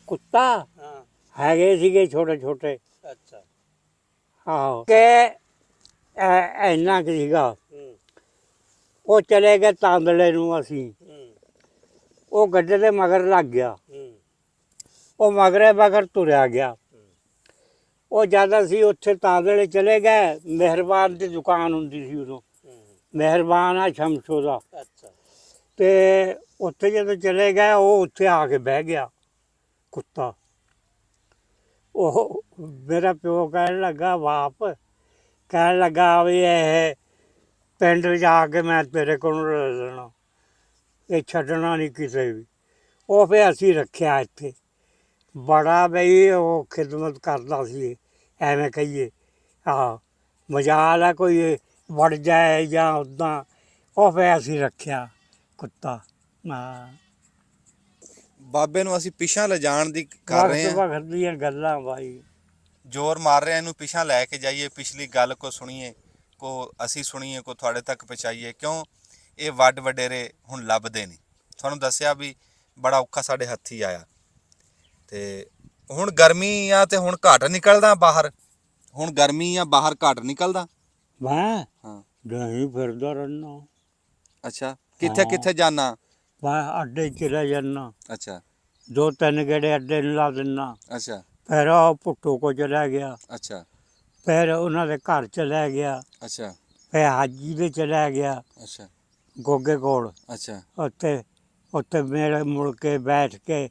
ਕੁੱਤਾ ਹਾਂ, ਹੈਗੇ ਸੀਗੇ ਛੋਟੇ ਛੋਟੇ। ਅੱਛਾ। ਆਹੋ ਕਿ ਇੰਨਾ ਕੁ ਸੀਗਾ। ਹੂੰ ਉਹ ਚਲੇ ਗਏ ਤਾਂਦਲੇ ਨੂੰ, ਅਸੀਂ ਹੂੰ ਉਹ ਗੱਡੇ ਦੇ ਮਗਰ ਲੱਗ ਗਿਆ। ਹੂੰ ਉਹ ਮਗਰੇ ਮਗਰ ਤੁਰਿਆ ਗਿਆ। ਉਹ ਜਦ ਅਸੀਂ ਉੱਥੇ ਤਾਂਦਲੇ ਚਲੇ ਗਏ, ਮਿਹਰਬਾਨ ਦੀ ਦੁਕਾਨ ਹੁੰਦੀ ਸੀ ਉਦੋਂ, ਮਿਹਰਬਾਨ ਆ ਸ਼ਮਸ਼ੋ ਦਾ। ਅੱਛਾ। ਤੇ ਉੱਥੇ ਜਦੋਂ ਚਲੇ ਗਏ, ਉਹ ਉੱਥੇ ਆ ਕੇ ਬਹਿ ਗਿਆ ਕੁੱਤਾ। ਉਹ ਮੇਰਾ ਪਿਓ ਕਹਿਣ ਲੱਗਾ, ਬਾਪ ਕਹਿਣ ਲੱਗਾ ਵੀ ਇਹ ਪਿੰਡ ਜਾ ਕੇ ਮੈਂ ਤੇਰੇ ਕੋਲ ਰਹਿ ਲੈਣਾ, ਇਹ ਛੱਡਣਾ ਨਹੀਂ ਕਿਸੇ ਵੀ। ਉਹ ਫਿਰ ਅਸੀਂ ਰੱਖਿਆ ਇੱਥੇ, ਬੜਾ ਬਈ ਉਹ ਖਿਦਮਤ ਕਰਦਾ ਸੀ, ਐਵੇਂ ਕਹੀਏ। ਹਾਂ, ਮਜਾਲ ਆ ਕੋਈ ਵੜ ਜਾਏ ਜਾਂ ਉੱਦਾਂ, ਉਹ ਫਿਰ ਅਸੀਂ ਰੱਖਿਆ ਕੁੱਤਾ। ਹਾਂ, ਬਾਬੇ ਨੂੰ ਅਸੀਂ ਪਿਛਾਂ ਲਿਜਾਣ ਦੀ ਕਰ ਰਹੇ ਵਕਤ ਹਾਂ, ਵਕਤ ਦੀਆਂ ਗੱਲਾਂ ਬਾਈ। ਜ਼ੋਰ ਮਾਰ ਰਹੇ ਹਾਂ ਇਹਨੂੰ ਪਿਛਾਂ ਲੈ ਕੇ ਜਾਈਏ, ਪਿਛਲੀ ਗੱਲ ਕੋ ਸੁਣੀਏ, ਕੋ ਅਸੀਂ ਸੁਣੀਏ, ਕੋ ਤੁਹਾਡੇ ਤੱਕ ਪਹੁੰਚਾਈਏ। ਕਿਉਂ ਇਹ ਵੱਡ ਵਡੇਰੇ ਹੁਣ ਲੱਭਦੇ ਨਹੀਂ। ਤੁਹਾਨੂੰ ਦੱਸਿਆ ਵੀ ਬੜਾ ਔਖਾ ਸਾਡੇ ਹੱਥੀ ਆਇਆ, ਤੇ ਹੁਣ ਗਰਮੀ ਆ ਤੇ ਹੁਣ ਘੱਟ ਨਿਕਲਦਾ ਬਾਹਰ। ਹੁਣ ਗਰਮੀ ਆ, ਬਾਹਰ ਘੱਟ ਨਿਕਲਦਾ। ਮੈਂ ਹਾਂ। ਨਹੀਂ ਫਿਰਦਾ ਰਹਿਣਾ। ਅੱਛਾ, ਕਿੱਥੇ ਕਿੱਥੇ ਜਾਣਾ? ਮੈਂ ਅੱਡੇ ਚਲਾ ਜਾਂਦਾ, ਅੱਛਾ 2-3 ਗੇੜੇ ਅੱਡੇ ਨੂੰ ਲਾ ਦਿੰਦਾ। ਅੱਛਾ ਫਿਰ ਉਹ ਭੁੱਟੋ ਕੋ ਚਲਾ ਗਿਆ, ਅੱਛਾ ਫਿਰ ਉਹਨਾਂ ਦੇ ਘਰ ਚਲਾ ਗਿਆ, ਅੱਛਾ ਫਿਰ ਹਾਜੀ ਦੇ ਚਲਾ ਗਿਆ, ਅੱਛਾ ਗੋਗੇ ਕੋਲ ਅੱਛਾ ਉੱਥੇ ਉੱਥੇ ਮੇਰੇ ਮੁੜ ਕੇ ਬੈਠ ਕੇ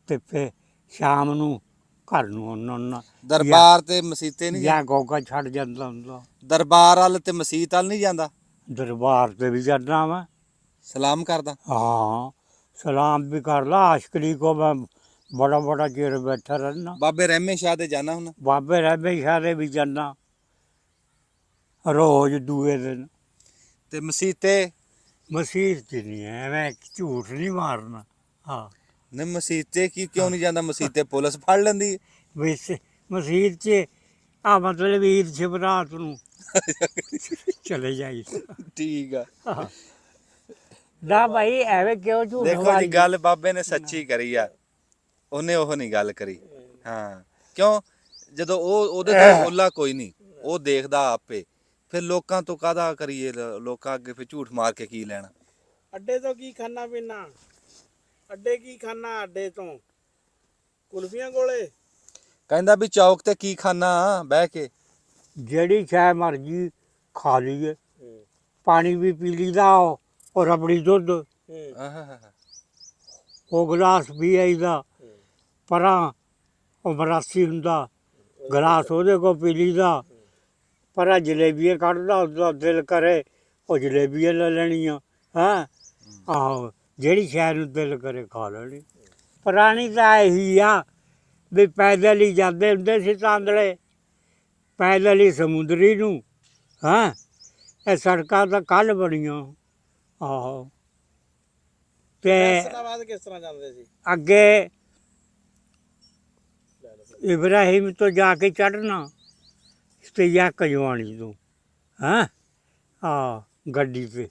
ਤੇ ਫਿਰ ਸ਼ਾਮ ਨੂੰ ਘਰ ਨੂੰ ਉਹਨਾਂ ਦਰਬਾਰ ਤੇ ਮਸੀਤੇ ਨਹੀਂ ਜਾਂ ਗੋਗਾ ਛੱਡ ਜਾਂਦਾ ਹੁੰਦਾ। ਦਰਬਾਰ ਵੱਲ ਤੇ ਮਸੀਤ ਵੱਲ ਨਹੀਂ ਜਾਂਦਾ? ਦਰਬਾਰ ਤੇ ਵੀ ਜਾਂਦਾ ਮੈਂ। ਸਲਾਮ ਕਰਦਾ? हाँ सलाम भी कर ला। आशकरी को मैं बड़ा बड़ा चेर बैठा रहना। ਬਾਬੇ ਰਹਿਮੇ ਸ਼ਾਹ ਦੇ ਜਾਣਾ ਹੁਣ? बाबे रहबे शारे भी जाना रोज दूए दिन। ਤੇ ਮਸੀਤੇ? मसीह च नहीं है, मैं झूठ नहीं मारना। हाँ ਨੇ ਮਸੀਤੇ ਕੀ ਕਿਉਂ ਨਹੀਂ ਜਾਂਦਾ? ਮਸੀਤੇ ਪੁਲਿਸ ਫੜ ਲੈਂਦੀ ਹੈ। वैसे मसीह च मतलब ईद शिवरात नू चले जाई। ਠੀਕ ਆ। हाँ। ना भाई एवे क्यों झूठ ਦੇਖੋ ਜੀ मारी? ਗੱਲ ਬਾਬੇ ਨੇ ਸੱਚੀ ਕਰੀ ਆ, ਉਹਨੇ ਉਹ ਨਹੀਂ ਗੱਲ ਕਰੀ। ਹਾਂ ਕਿਉਂ? ਜਦੋਂ ਉਹਦੇ ਤੋਂ ਓਲਾ ਕੋਈ ਨਹੀਂ, ਉਹ ਦੇਖਦਾ ਆਪੇ। ਫਿਰ ਲੋਕਾਂ ਤੋਂ ਕਾਹਦਾ ਕਰੀਏ? ਲੋਕਾਂ ਅੱਗੇ ਫਿਰ ਝੂਠ ਮਾਰ ਕੇ ਕੀ ਲੈਣਾ? ਅੱਡੇ ਤੋਂ ਕੀ ਖਾਣਾ ਪੀਣਾ? ਅੱਡੇ ਕੀ ਖਾਣਾ? ਅੱਡੇ ਤੋਂ ਕੁਲਫੀਆਂ ਕੋਲੇ। ਕਹਿੰਦਾ ਵੀ ਚੌਕ ਤੇ ਕੀ ਖਾਣਾ ਬਹਿ ਕੇ? ਜਿਹੜੀ ਸ਼ੈ ਮਰਜੀ ਖਾ ਲਈਏ। ਪਾਣੀ ਵੀ ਪੀ ਲੀਦਾ ਉਹ ਰਬੜੀ ਦੁੱਧ ਆਹਾਹਾ। ਉਹ ਗਲਾਸ ਵੀ ਆਈਦਾ ਪਰਾਂ ਉਹ ਮਰਾਸੀ ਹੁੰਦਾ ਗਲਾਸ ਉਹਦੇ ਕੋਲ ਪੀ ਲੀਦਾ। ਪਰਾਂ ਜਲੇਬੀਆਂ ਕੱਢਦਾ ਉਹਦਾ ਦਿਲ ਕਰੇ ਉਹ ਜਲੇਬੀਆਂ ਲੈ ਲੈਣੀਆਂ। ਹੈਂ ਆਹੋ ਜਿਹੜੀ ਸ਼ੈ ਨੂੰ ਦਿਲ ਕਰੇ ਖਾ ਲੈਣੀ। ਪੁਰਾਣੀ ਤਾਂ ਇਹੀ ਆ ਵੀ ਪੈਦਲ ਹੀ ਜਾਂਦੇ ਹੁੰਦੇ ਸੀ ਤਾਂਦਲੇ, ਪੈਦਲ ਹੀ ਸਮੁੰਦਰੀ ਨੂੰ। ਹੈਂ ਇਹ ਸੜਕਾਂ ਤਾਂ ਕੱਲ੍ਹ ਬਣੀਆਂ। ਆਹੋ ਤੇ ਫੈਸਲਾਬਾਦ ਕਿਸ ਤਰ੍ਹਾਂ ਜਾਂਦੇ ਸੀ? ਅੱਗੇ ਇਬਰਾਹਿਮ ਤੋਂ ਜਾ ਕੇ ਚੜ੍ਹਨਾ ਤੇ ਜਾਂ ਕਜਵਾਣੀ ਤੋਂ। ਹੈਂ ਗੱਡੀ 'ਤੇ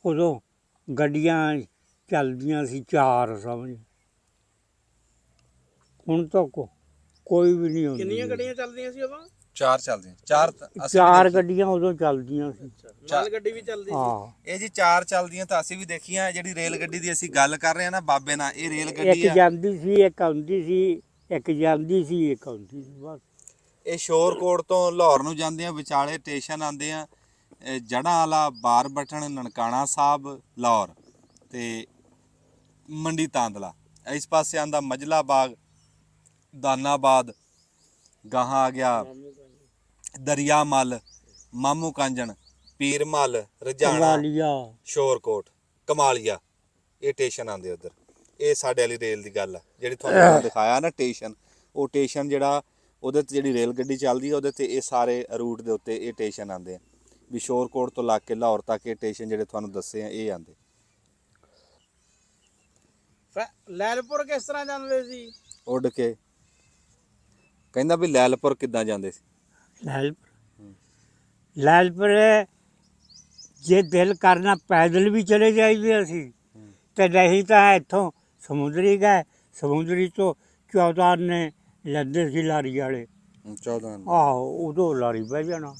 ਉਦੋਂ ਗੱਡੀਆਂ ਚੱਲਦੀਆਂ ਸੀ 4 ਸਮਝ। ਹੁਣ ਤਾਂ ਕੋਈ ਵੀ ਨਹੀਂ ਹੁੰਦੀ। ਕਿੰਨੀਆਂ ਗੱਡੀਆਂ ਚੱਲਦੀਆਂ ਸੀ ਉਦੋਂ? 4 ਚੱਲਦੀਆਂ। 4 4 ਗੱਡੀਆਂ ਉਦੋਂ ਚੱਲਦੀਆਂ ਸੀ। ਮਾਲ ਗੱਡੀ ਵੀ ਚੱਲਦੀ ਸੀ। ਹਾਂ ਇਹ ਜੀ 4 ਚੱਲਦੀਆਂ ਤਾਂ ਅਸੀਂ ਵੀ ਦੇਖੀਆਂ। ਜਿਹੜੀ ਰੇਲ ਗੱਡੀ ਦੀ ਅਸੀਂ ਗੱਲ ਕਰ ਰਹੇ ਹਾਂ ਨਾ ਬਾਬੇ ਨਾਲ, ਇਹ ਰੇਲ ਗੱਡੀ ਇੱਕ ਆ। ਜਾਂਦੀ ਸੀ ਇੱਕ ਆਉਂਦੀ ਸੀ, ਇੱਕ ਜਾਂਦੀ ਸੀ ਇੱਕ ਆਉਂਦੀ ਸੀ ਬਸ। ਇਹ ਸ਼ੋਰਕੋਟ ਤੋਂ ਲਾਹੌਰ ਨੂੰ ਜਾਂਦੇ ਆ, ਵਿਚਾਲੇ ਸਟੇਸ਼ਨ ਆਉਂਦੇ ਆ ਜੜ੍ਹਾਂ ਵਾਲਾ, ਬਾਰ ਬਟਨ, ਨਨਕਾਣਾ ਸਾਹਿਬ, ਲਾਹੌਰ ਤੇ ਮੰਡੀ ਤਾਂਦਲਾ। ਇਸ ਪਾਸੇ ਆਂਦਾ ਮਜਲਾ ਬਾਗ, ਦਾਨਾਬਾਦ, ਗਾਹਾਂ ਆ ਗਿਆ ਦਰਿਆ ਮੱਲ, ਮਾਮੂ ਕਾਂਜਣ, ਪੀਰ ਮੱਲ, ਰਜਾਣਾ, ਕਮਾਲੀਆ ਸ਼ੋਰਕੋਟ, ਕਮਾਲੀਆ। ਇਹ ਸਟੇਸ਼ਨ ਆਉਂਦੇ ਉਧਰ। ਇਹ ਸਾਡੇ ਵਾਲੀ ਰੇਲ ਦੀ ਗੱਲ ਆ ਜਿਹੜੀ ਤੁਹਾਨੂੰ ਦਿਖਾਇਆ ਨਾ ਸਟੇਸ਼ਨ। ਉਹ ਸਟੇਸ਼ਨ ਜਿਹੜਾ ਉਹਦੇ ਤੇ ਜਿਹੜੀ ਰੇਲ ਗੱਡੀ ਚੱਲਦੀ ਆ ਉਹਦੇ ਤੇ ਇਹ ਸਾਰੇ ਰੂਟ ਦੇ ਉੱਤੇ ਇਹ ਸਟੇਸ਼ਨ ਆਉਂਦੇ ਆ। ਵੀ ਸ਼ੋਰਕੋਟ ਤੋਂ ਲੱਗ ਕੇ ਲਾਹੌਰ ਤੱਕ ਇਹ ਸਟੇਸ਼ਨ ਜਿਹੜੇ ਤੁਹਾਨੂੰ ਦੱਸੇ ਆ ਇਹ ਆਉਂਦੇ। ਲੈਲਪੁਰ ਕਿਸ ਤਰ੍ਹਾਂ ਜਾਂਦੇ ਸੀ? ਉੱਡ ਕੇ। ਕਹਿੰਦਾ ਵੀ ਲੈਲਪੁਰ ਕਿੱਦਾਂ ਜਾਂਦੇ ਸੀ? ਲੈਲਪੁਰ ਜੇ ਦਿਲ ਕਰਨਾ ਪੈਦਲ ਵੀ ਚਲੇ ਜਾਈਦੇ ਅਸੀਂ ਤੇ ਨਹੀਂ ਤਾਂ ਇੱਥੋਂ ਸਮੁੰਦਰੀ ਗਏ। ਸਮੁੰਦਰੀ ਤੋਂ 14 ਨੇ ਲੈਂਦੇ ਸੀ ਲਾਰੀ ਵਾਲੇ। 14 ਆਹੋ ਉਦੋਂ ਲਾਰੀ ਬਹਿ ਜਾਣਾ।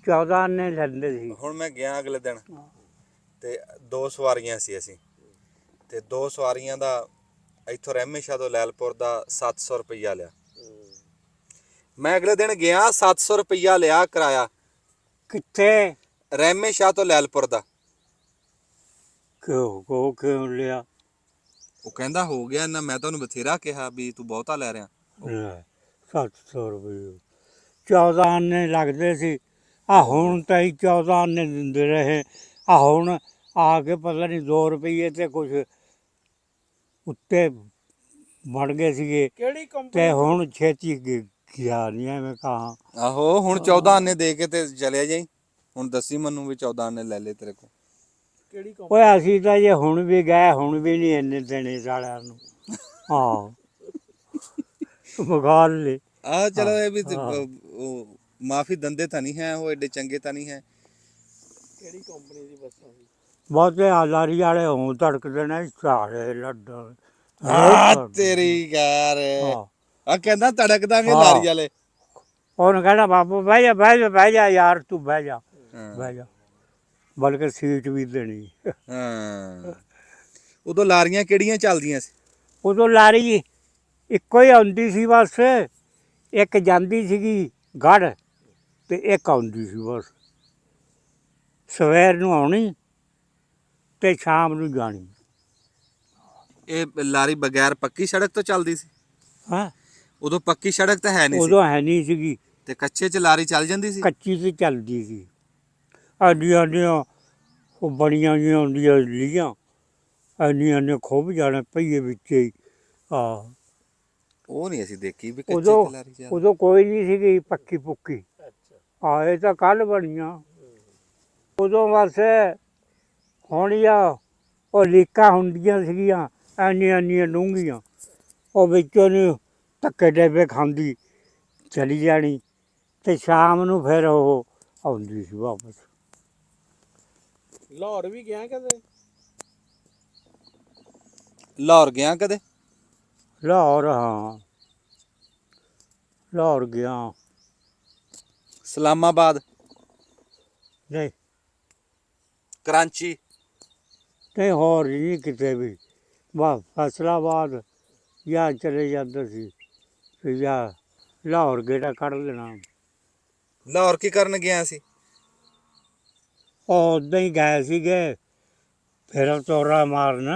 14 ਨੇ ਲੈਂਦੇ ਸੀ। ਹੁਣ ਮੈਂ ਗਿਆ ਅਗਲੇ ਦਿਨ ਤੇ 2 ਸਵਾਰੀਆਂ ਸੀ ਅਸੀਂ ਤੇ 2 ਸਵਾਰੀਆਂ ਦਾ ਇੱਥੋਂ ਰਹਿਮੇ ਸ਼ਾਹ ਤੋਂ ਲੈਲਪੁਰ ਦਾ 700 ਰੁਪਈਆ ਲਿਆ। ਮੈਂ ਅਗਲੇ ਦਿਨ ਗਿਆ 700 ਰੁਪਈਆ ਲਿਆ ਕਿਰਾਇਆ। ਕਿੱਥੇ? ਰਹਿਮੇ ਸ਼ਾਹ ਤੋਂ ਲੈਲਪੁਰ ਦਾ। ਕਿਉਂ ਲਿਆ? ਉਹ ਕਹਿੰਦਾ ਹੋ ਗਿਆ ਨਾ, ਮੈਂ ਤੁਹਾਨੂੰ ਬਥੇਰਾ ਕਿਹਾ ਵੀ ਤੂੰ ਬਹੁਤਾ ਲੈ ਰਿਹਾ। 700 ਰੁਪਏ 14 ਨੇ ਲੱਗਦੇ ਸੀ। ਆ ਹੁਣ ਤਾਂ ਹੀ 14 ਨੇ ਦਿੰਦੇ ਰਹੇ। ਆ ਹੁਣ ਆ ਕੇ ਪਤਾ ਨਹੀਂ 2 ਰੁਪਏ ਤੇ ਕੁਛ ਉੱਤੇ ਬਣ ਗਏ ਸੀਗੇ ਕਿਹੜੀ ਕੰਪਨੀ? ਤੇ ਹੁਣ ਛੇਤੀ ਗਿਆ ਨਹੀਂ ਐਵੇਂ ਕਹਾਂ। ਆਹੋ ਹੁਣ 14 ਆਨੇ ਦੇ ਕੇ ਤੇ ਚਲਿਆ ਜਾਈ। ਹੁਣ ਦੱਸੀ ਮੈਨੂੰ ਵੀ 14 ਆਨੇ ਲੈ ਲੈ ਤੇਰੇ ਕੋਲ। ਕਿਹੜੀ ਕੰਪਨੀ? ਓਏ ਅਸੀਂ ਤਾਂ ਜੇ ਹੁਣ ਵੀ ਗਏ ਹੁਣ ਵੀ ਨਹੀਂ ਇੰਨੇ ਦੇਣੇ ਸਾਲਿਆਂ ਨੂੰ। ਹਾਂ ਮਗਾਲ ਲੈ। ਆ ਚਲੋ ਇਹ ਵੀ ਉਹ ਮਾਫੀ ਦੰਦੇ ਤਾਂ ਨਹੀਂ ਹੈ, ਉਹ ਐਡੇ ਚੰਗੇ ਤਾਂ ਨਹੀਂ ਹੈ। ਕਿਹੜੀ ਕੰਪਨੀ ਦੀ ਬੱਸਾਂ ਸੀ? ਬਹੁਤੇ ਲਾਰੀ ਵਾਲੇ ਹੋਂ ਧੜਕਦੇ ਨੇ ਸਾਰੇ ਲੱਡਣ। ਤੇਰੀ ਯਾਰ ਹਾਂ ਆ ਕਹਿੰਦਾ ਤੜਕਦਾ ਵੀ ਲਾਰੀ ਵਾਲੇ। ਉਹਨੂੰ ਕਹਿਣਾ ਬਾਬੂ ਬਹਿ ਜਾ ਬਹਿ ਜਾ ਬਹਿ ਜਾ ਯਾਰ ਤੂੰ ਬਹਿ ਜਾ ਬਹਿ ਜਾ, ਬਲਕਿ ਸੀਟ ਵੀ ਦੇਣੀ। ਹਾਂ ਉਦੋਂ ਲਾਰੀਆਂ ਕਿਹੜੀਆਂ ਚੱਲਦੀਆਂ ਸੀ? ਉਦੋਂ ਲਾਰੀ ਇੱਕੋ ਹੀ ਆਉਂਦੀ ਸੀ ਬਸ। ਇੱਕ ਜਾਂਦੀ ਸੀਗੀ ਗੜ੍ਹ ਤੇ ਇੱਕ ਆਉਂਦੀ ਸੀ ਬਸ। ਸਵੇਰ ਨੂੰ ਆਉਣੀ ਤੇ ਸ਼ਾਮ ਨੂੰ ਜਾਣੀ। ਇਹ ਲਾਰੀ ਬਗੈਰ ਪੱਕੀ ਸੜਕ ਤੋਂ ਚੱਲਦੀ ਸੀ? ਹਾਂ, ਉਦੋਂ ਪੱਕੀ ਸੜਕ ਤਾਂ ਹੈ ਨਹੀਂ ਸੀ ਉਦੋਂ ਹੈ ਨਹੀਂ ਸੀਗੀ, ਤੇ ਕੱਚੇ 'ਚ ਲਾਰੀ ਚੱਲ ਜਾਂਦੀ ਸੀ? ਕੱਚੀ ਤੇ ਚੱਲਦੀ ਸੀ। ਐਡੀਆਂ ਐਡੀਆਂ ਉਹ ਬੜੀਆਂ ਜਿਹੀਆਂ ਹੁੰਦੀਆਂ ਲੀਆਂ, ਐਨੀਆਂ ਐਨੀਆਂ ਖੁੱਭ ਜਾਣਾ ਪਹੀਏ ਵਿੱਚ ਹੀ। ਆਹ ਉਹ ਨਹੀਂ ਅਸੀਂ ਦੇਖੀ ਵੀ ਕੱਚੇ ਉਦੋਂ ਤੇ ਲਾਰੀ ਚੱਲ। ਉਦੋਂ ਕੋਈ ਨਹੀਂ ਸੀਗੀ ਪੱਕੀ ਪੁੱਕੀ। ਅੱਛਾ। ਆਹ ਇਹ ਤਾਂ ਕੱਲ੍ਹ ਬਣੀਆਂ। ਉਦੋਂ ਬਸ ਹੁਣ ਆ ਉਹ ਲੀਕਾਂ ਹੁੰਦੀਆਂ ਸੀਗੀਆਂ ਐਨੀਆਂ ਐਨੀਆਂ ਡੂੰਘੀਆਂ, ਉਹ ਵਿੱਚੋਂ ਨੂੰ ਧੱਕੇ ਡੇਬੇ ਖਾਂਦੀ ਚਲੀ ਜਾਣੀ ਤੇ ਸ਼ਾਮ ਨੂੰ ਫਿਰ ਉਹ ਆਉਂਦੀ ਸੀ ਵਾਪਸ। ਲਾਹੌਰ ਵੀ ਗਿਆ ਕਦੇ? ਲਾਹੌਰ ਗਿਆ ਕਦੇ? ਲਾਹੌਰ, ਹਾਂ ਲਾਹੌਰ ਗਿਆ। ਇਸਲਾਮਾਬਾਦ? ਨਹੀਂ ਕਰਾਚੀ? ਨਹੀਂ ਹੋਰ ਨਹੀਂ ਕਿਤੇ ਵੀ, ਬਸ ਫੈਸਲਾਬਾਦ ਜਾਂ ਚਲੇ ਜਾਂਦਾ ਸੀ ਫਿਰ ਜਾਂ ਲਾਹੌਰ ਗੇੜਾ ਕੱਢ ਲੈਣਾ। ਲਾਹੌਰ ਕੀ ਕਰਨ ਗਿਆ ਸੀ? ਉਹ ਉੱਦਾਂ ਹੀ ਗਏ ਸੀਗੇ ਫਿਰ ਤੋਰਾ ਮਾਰਨ।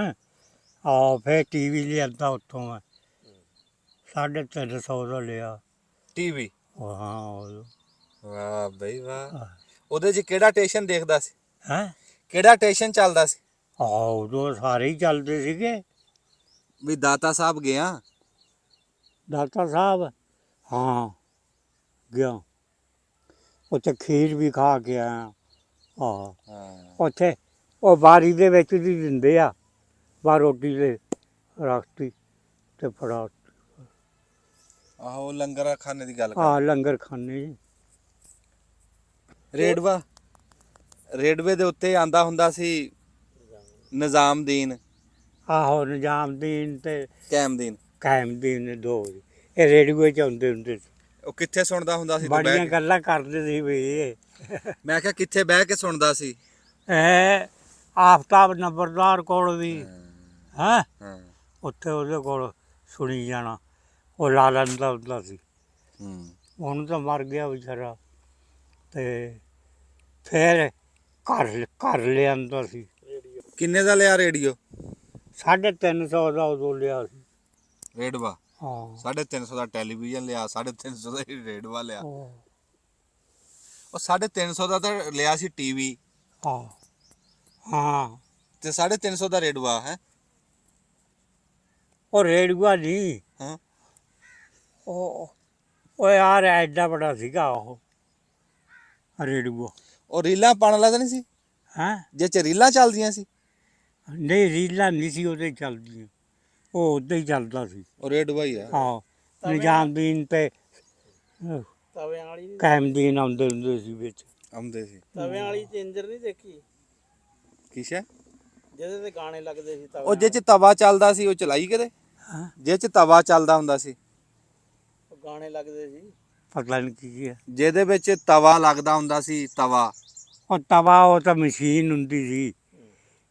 ਆਹ ਫਿਰ TV ਲਿਆਂਦਾ ਉੱਥੋਂ ਮੈਂ 350 ਦਾ ਲਿਆ। ਟੀਵੀ? ਹਾਂ ਉਦੋਂ। ਵਾਹ ਬਈ ਵਾਹ। ਉਹਦੇ 'ਚ ਕਿਹੜਾ ਸਟੇਸ਼ਨ ਦੇਖਦਾ ਸੀ? ਹੈਂ? ਕਿਹੜਾ ਸਟੇਸ਼ਨ ਚੱਲਦਾ ਸੀ? ਆਹ ਉਦੋਂ ਸਾਰੇ ਹੀ ਚੱਲਦੇ ਸੀਗੇ। ਵੀ ਦਾਤਾ ਸਾਹਿਬ ਗਿਆ? ਦਾਤਾ ਸਾਹਿਬ, ਹਾਂ ਗਿਆ। ਉੱਥੇ ਖੀਰ ਵੀ ਖਾ ਕੇ ਆਇਆ। ਆਹ ਹਾਂ। ਉੱਥੇ ਉਹ ਬਾਰੀ ਦੇ ਵਿੱਚ ਦੀ ਦਿੰਦੇ ਆ, ਬਾਹਰ ਰੋਟੀ ਦੇ ਰੱਖਤੀ ਤੇ ਫੜਾ। ਆਹੋ ਲੰਗਰ ਖਾਨੇ ਦੀ ਗੱਲ ਕਰ। ਆਹ ਲੰਗਰ ਖਾਨੇ ਜੀ। ਰੇਡਵਾ, ਰੇਡਵੇ ਦੇ ਉੱਤੇ ਆਂਦਾ ਹੁੰਦਾ ਸੀ ਨਿਜ਼ਾਮਦੀਨ, ਆਹੋ ਨਿਜ਼ਾਮਦੀਨ ਤੇ ਕੈਮਦੀਨ। ਕਾਇਮਦੀਨ ਨੇ ਦੋ ਜੀ। ਇਹ ਰੇਡੀਓ 'ਚ ਆਉਂਦੇ ਹੁੰਦੇ ਸੀ। ਉਹ ਕਿੱਥੇ ਸੁਣਦਾ ਹੁੰਦਾ ਸੀ ਤੂੰ ਬਹਿ ਬੜੀਆਂ ਕੇ? ਗੱਲਾਂ ਕਰਦੇ ਸੀ ਵੀ ਇਹ ਮੈਂ ਕਿਹਾ ਕਿੱਥੇ ਬਹਿ ਕੇ ਸੁਣਦਾ ਸੀ? ਆਫਤਾਬ ਨੰਬਰਦਾਰ ਕੋਲ ਵੀ। ਹੈਂ? ਹਾਂ। ਉੱਥੇ ਉਹਦੇ ਕੋਲ ਸੁਣੀ ਜਾਣਾ, ਉਹ ਲਾ ਲੈਂਦਾ ਹੁੰਦਾ ਸੀ। ਹੁਣ ਤਾਂ ਮਰ ਗਿਆ ਵਿਚਾਰਾ। ਤੇ ਫਿਰ ਘਰ ਲਿਆਂਦਾ ਸੀ। ਕਿੰਨੇ ਦਾ ਲਿਆ ਰੇਡੀਓ? 350 ਦਾ ਉਦੋਂ ਲਿਆ ਸੀ। ਰੇਡਵਾ? ਹਾਂ 350 ਦਾ ਟੈਲੀਵਿਜ਼ਨ ਲਿਆ, 350 ਦਾ ਹੀ ਰੇਡਵਾ ਲਿਆ। ਉਹ ਉਹ 350 ਦਾ ਤਾਂ ਲਿਆ ਸੀ ਟੀਵੀ ਹਾਂ ਹਾਂ ਤੇ 350 ਦਾ ਰੇਡਵਾ ਹੈ। ਉਹ ਰੇਡੂਆ ਨਹੀਂ, ਹਾਂ। ਉਹ ਯਾਰ ਐਡਾ ਬੜਾ ਸੀਗਾ ਉਹ ਰੇਡੂਆ। ਉਹ ਰੀਲਾਂ ਪਾਣ ਵਾਲਾ ਤਾਂ ਨਹੀਂ ਸੀ? ਹੈਂ? ਜੇ ਚ ਰੀਲਾਂ ਚੱਲਦੀਆਂ ਸੀ? ਨਹੀਂ ਰੀਲਾਂ ਨਹੀਂ ਸੀ ਉਹਦੇ ਚੱਲਦੀਆਂ, ਉਹ ਉੱਦਾਂ ਹੀ ਚੱਲਦਾ ਸੀ। ਉਹ ਰੇਡਵਾ ਹੀ ਆ। ਹਾਂ ਨਿਜ਼ਾਮਦੀਨ ਤੇ ਤਵਿਆਂ ਵਾਲੀ ਨਹੀਂ? ਕਾਇਮਦੀਨ ਆਉਂਦੇ ਹੁੰਦੇ ਸੀ ਵਿੱਚ। ਆਉਂਦੇ ਸੀ। ਤਵਿਆਂ ਵਾਲੀ ਚੇਂਜਰ ਨਹੀਂ ਦੇਖੀ? ਕਿਸ਼ਾ? ਜਿਹਦੇ ਤੇ ਗਾਣੇ ਲੱਗਦੇ ਸੀ ਉਹ ਜੇ ਚ ਤਵਾ ਚੱਲਦਾ ਸੀ ਉਹ ਚਲਾਈ ਕਦੇ? ਹਾਂ ਜੇ ਚ ਤਵਾ ਚੱਲਦਾ ਹੁੰਦਾ ਸੀ, ਉਹ ਗਾਣੇ ਲੱਗਦੇ ਸੀ। ਪਤਾ ਨਹੀਂ ਕੀ ਹੈ। ਜਿਹਦੇ ਵਿੱਚ ਤਵਾ ਲੱਗਦਾ ਹੁੰਦਾ ਸੀ, ਤਵਾ। ਉਹ ਤਵਾ ਉਹ ਤਾਂ ਮਸ਼ੀਨ ਹੁੰਦੀ ਸੀ।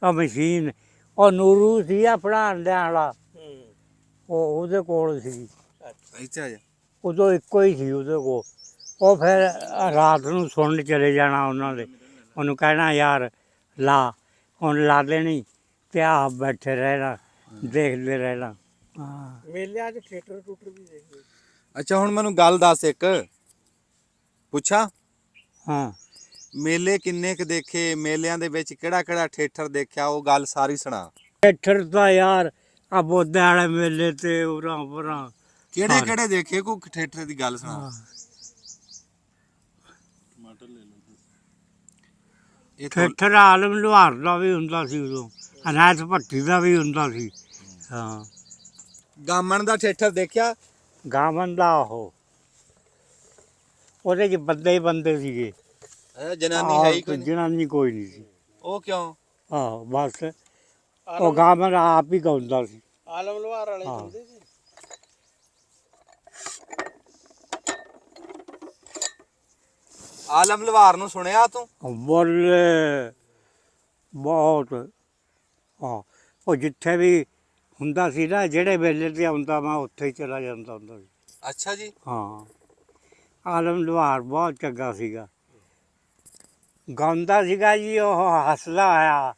ਉਹ ਮਸ਼ੀਨ ਉਹ ਨੂਰੂ ਸੀ ਆਪਣਾ ਅੰਡਿਆਂ ਵਾਲਾ, ਉਹ ਉਹਦੇ ਕੋਲ ਸੀ। ਇੱਥੇ ਆ ਜਾ। ਉਦੋਂ ਇੱਕੋ ਹੀ ਸੀ ਉਹਦੇ ਕੋਲ। ਉਹ ਫਿਰ ਰਾਤ ਨੂੰ ਸੁਣਨ ਚਲੇ ਜਾਣਾ ਉਹਨਾਂ ਦੇ, ਉਹਨੂੰ ਕਹਿਣਾ ਯਾਰ ਲਾ, ਹੁਣ ਲਾ ਦੇਣੀ ਤੇ ਆਪ ਬੈਠੇ ਰਹਿਣਾ ਦੇਖਦੇ ਰਹਿਣਾ। ਹਾਂ ਮੇਲਿਆਂ 'ਚ ਥੀਏਟਰ ਟੂਟਰ ਵੀ ਦੇਖਦੇ? ਅੱਛਾ ਹੁਣ ਮੈਨੂੰ ਗੱਲ ਦੱਸ ਇੱਕ ਪੁੱਛਾਂ। ਹਾਂ ਮੇਲੇ ਕਿੰਨੇ ਕ ਦੇਖੇ? ਮੇਲਿਆਂ ਦੇ ਵਿੱਚ ਕਿਹੜਾ ਕਿਹੜਾ ਥੀਏਟਰ ਦੇਖਿਆ? ਉਹ ਗੱਲ ਸਾਰੀ ਸੁਣਾ। ਥੀਏਟਰ ਤਾਂ ਯਾਰ ਆ ਬੋਦਿਆਂ ਵਾਲੇ ਮੇਲੇ ਤੇ ਉਰਾਂ ਪਰਾਂ ਕਿਹੜੇ ਕਿਹੜੇ ਦੇਖੇ? ਕੋਈ ਥੀਏਟਰ ਦੀ ਗੱਲ ਸੁਣਾ। ਹਾਂ। ਇਹ ਤੋਂ ਥੀਏਟਰ ਆਲਮ ਲੁਹਾਰ ਦਾ ਵੀ ਹੁੰਦਾ ਸੀ ਉਦੋਂ, ਅਨਾਜ ਭੱਟੀ ਦਾ ਵੀ ਹੁੰਦਾ ਸੀ। ਹਾਂ ਗਾਮਣ ਦਾ ਥੀਏਟਰ ਦੇਖਿਆ? ਗਾਵਨ ਦਾ ਉਹ ਉਹਦੇ 'ਚ ਬੰਦੇ ਹੀ ਬੰਦੇ ਸੀਗੇ। ਜਨਾਨੀ ਹੈ ਹੀ ਕੋਈ ਨਹੀਂ? ਜਨਾਨੀ ਕੋਈ ਨਹੀਂ ਸੀ। ਉਹ ਕਿਉਂ? ਆਹੋ ਬਸ ਉਹ ਗਾਵਨ ਆਪ ਹੀ ਗਾਉਂਦਾ ਸੀ। ਆਲਮ ਲੁਹਾਰ ਵਾਲੇ ਹਾਂ। ਹੁੰਦੇ ਸੀ। ਆਲਮ ਲਵਾਰ ਨੂੰ ਸੁਣਿਆ ਤੂੰ? ਬੋਲੇ ਬਹੁਤ। ਹਾਂ ਉਹ ਜਿੱਥੇ ਵੀ ਹੁੰਦਾ ਸੀ ਨਾ, ਜਿਹੜੇ ਵੇਲੇ ਤੇ ਆਉਂਦਾ ਮੈਂ ਉੱਥੇ ਹੀ ਚਲਾ ਜਾਂਦਾ ਹੁੰਦਾ ਸੀ। ਅੱਛਾ ਜੀ। ਹਾਂ ਆਲਮ ਲੁਹਾਰ ਬਹੁਤ ਚੰਗਾ ਸੀਗਾ। ਗਾਉਂਦਾ ਸੀਗਾ ਜੀ, ਉਹ ਹੱਸਦਾ ਹੋਇਆ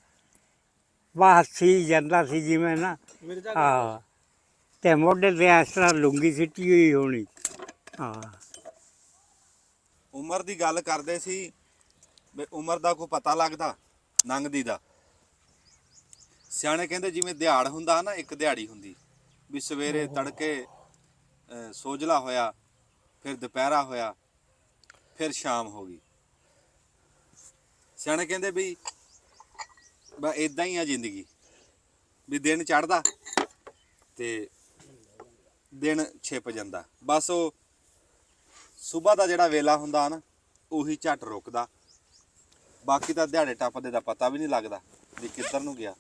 ਵਾ, ਹੱਸੀ ਜਾਂਦਾ ਸੀ ਜਿਵੇਂ ਨਾ। ਮਿਰਜ਼ਾ ਹਾਂ, ਤੇ ਮੋਢੇ ਤੇ ਇਸ ਤਰ੍ਹਾਂ ਲੁੰਗੀ ਸਿੱਟੀ ਹੋਈ ਹੋਣੀ। ਹਾਂ, ਉਮਰ ਦੀ ਗੱਲ ਕਰਦੇ ਸੀ ਵੀ ਉਮਰ ਦਾ ਕੋਈ ਪਤਾ ਲੱਗਦਾ ਲੰਘਦੀ ਦਾ। ਸਿਆਣੇ ਕਹਿੰਦੇ ਜਿਵੇਂ ਦਿਹਾੜ ਹੁੰਦਾ ਨਾ, ਇੱਕ ਦਿਹਾੜੀ ਹੁੰਦੀ ਵੀ ਸਵੇਰੇ ਤੜਕੇ ਸੋਝਲਾ ਹੋਇਆ, ਫਿਰ ਦੁਪਹਿਰਾ ਹੋਇਆ, ਫਿਰ ਸ਼ਾਮ ਹੋ ਗਈ। ਸਿਆਣੇ ਕਹਿੰਦੇ ਵੀ ਬਸ ਇਦਾਂ ਹੀ ਆ ਜ਼ਿੰਦਗੀ, ਵੀ ਦਿਨ ਚੜ੍ਹਦਾ ਤੇ ਦਿਨ ਛਿਪ ਜਾਂਦਾ। ਬਸ ਉਹ ਸਵੇਰ ਦਾ ਜਿਹੜਾ ਵੇਲਾ ਹੁੰਦਾ ਨਾ, ਉਹੀ ਝੱਟ ਰੁਕਦਾ। ਬਾਕੀ ਤਾਂ ਦਿਹਾੜੇ ਟੱਪਦੇ ਦਾ ਪਤਾ ਵੀ ਨਹੀਂ ਲੱਗਦਾ ਵੀ ਕਿੱਧਰ ਨੂੰ ਗਿਆ।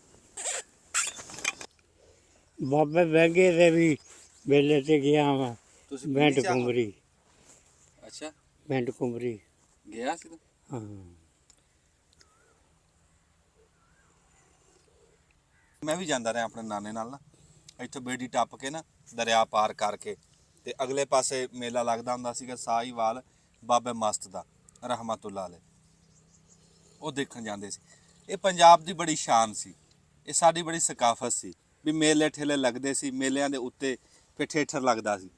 ਬਾਬੇ ਬਹਿਗੇ ਦੇ ਵੀ ਮੇਲੇ ਤੇ ਗਿਆ ਵਾ, ਤੁਸੀਂ ਮਿੰਟ ਪੀਣੀ ਚਾਹ? ਕੁਮਰੀ, ਅੱਛਾ, ਮਿੰਟ ਕੁਮਰੀ। ਗਿਆ ਸੀ ਤੂੰ? ਹਾਂ, ਮੈਂ ਵੀ ਜਾਂਦਾ ਰਿਹਾ ਆਪਣੇ ਨਾਨੇ ਨਾਲ ਨਾ, ਇੱਥੋਂ ਬੇੜੀ ਟੱਪ ਕੇ ਨਾ, ਦਰਿਆ ਪਾਰ ਕਰਕੇ ਤੇ ਅਗਲੇ ਪਾਸੇ ਮੇਲਾ ਲੱਗਦਾ ਹੁੰਦਾ ਸੀਗਾ ਸਾਹੀਵਾਲ ਬਾਬੇ ਮਸਤ ਦਾ, ਰਹਿਮਤੁल्लाह ਅਲੈਹ। ਉਹ ਦੇਖਣ ਜਾਂਦੇ ਸੀ। ਇਹ ਪੰਜਾਬ ਦੀ ਬੜੀ ਸ਼ਾਨ ਸੀ, ਇਹ ਸਾਡੀ ਬੜੀ ਸਕਾਫਤ ਸੀ ਵੀ ਮੇਲੇ ਠੇਲੇ ਲੱਗਦੇ ਸੀ। ਮੇਲਿਆਂ ਦੇ ਉੱਤੇ ਫਿਰ ਥੀਏਟਰ ਲੱਗਦਾ ਸੀ,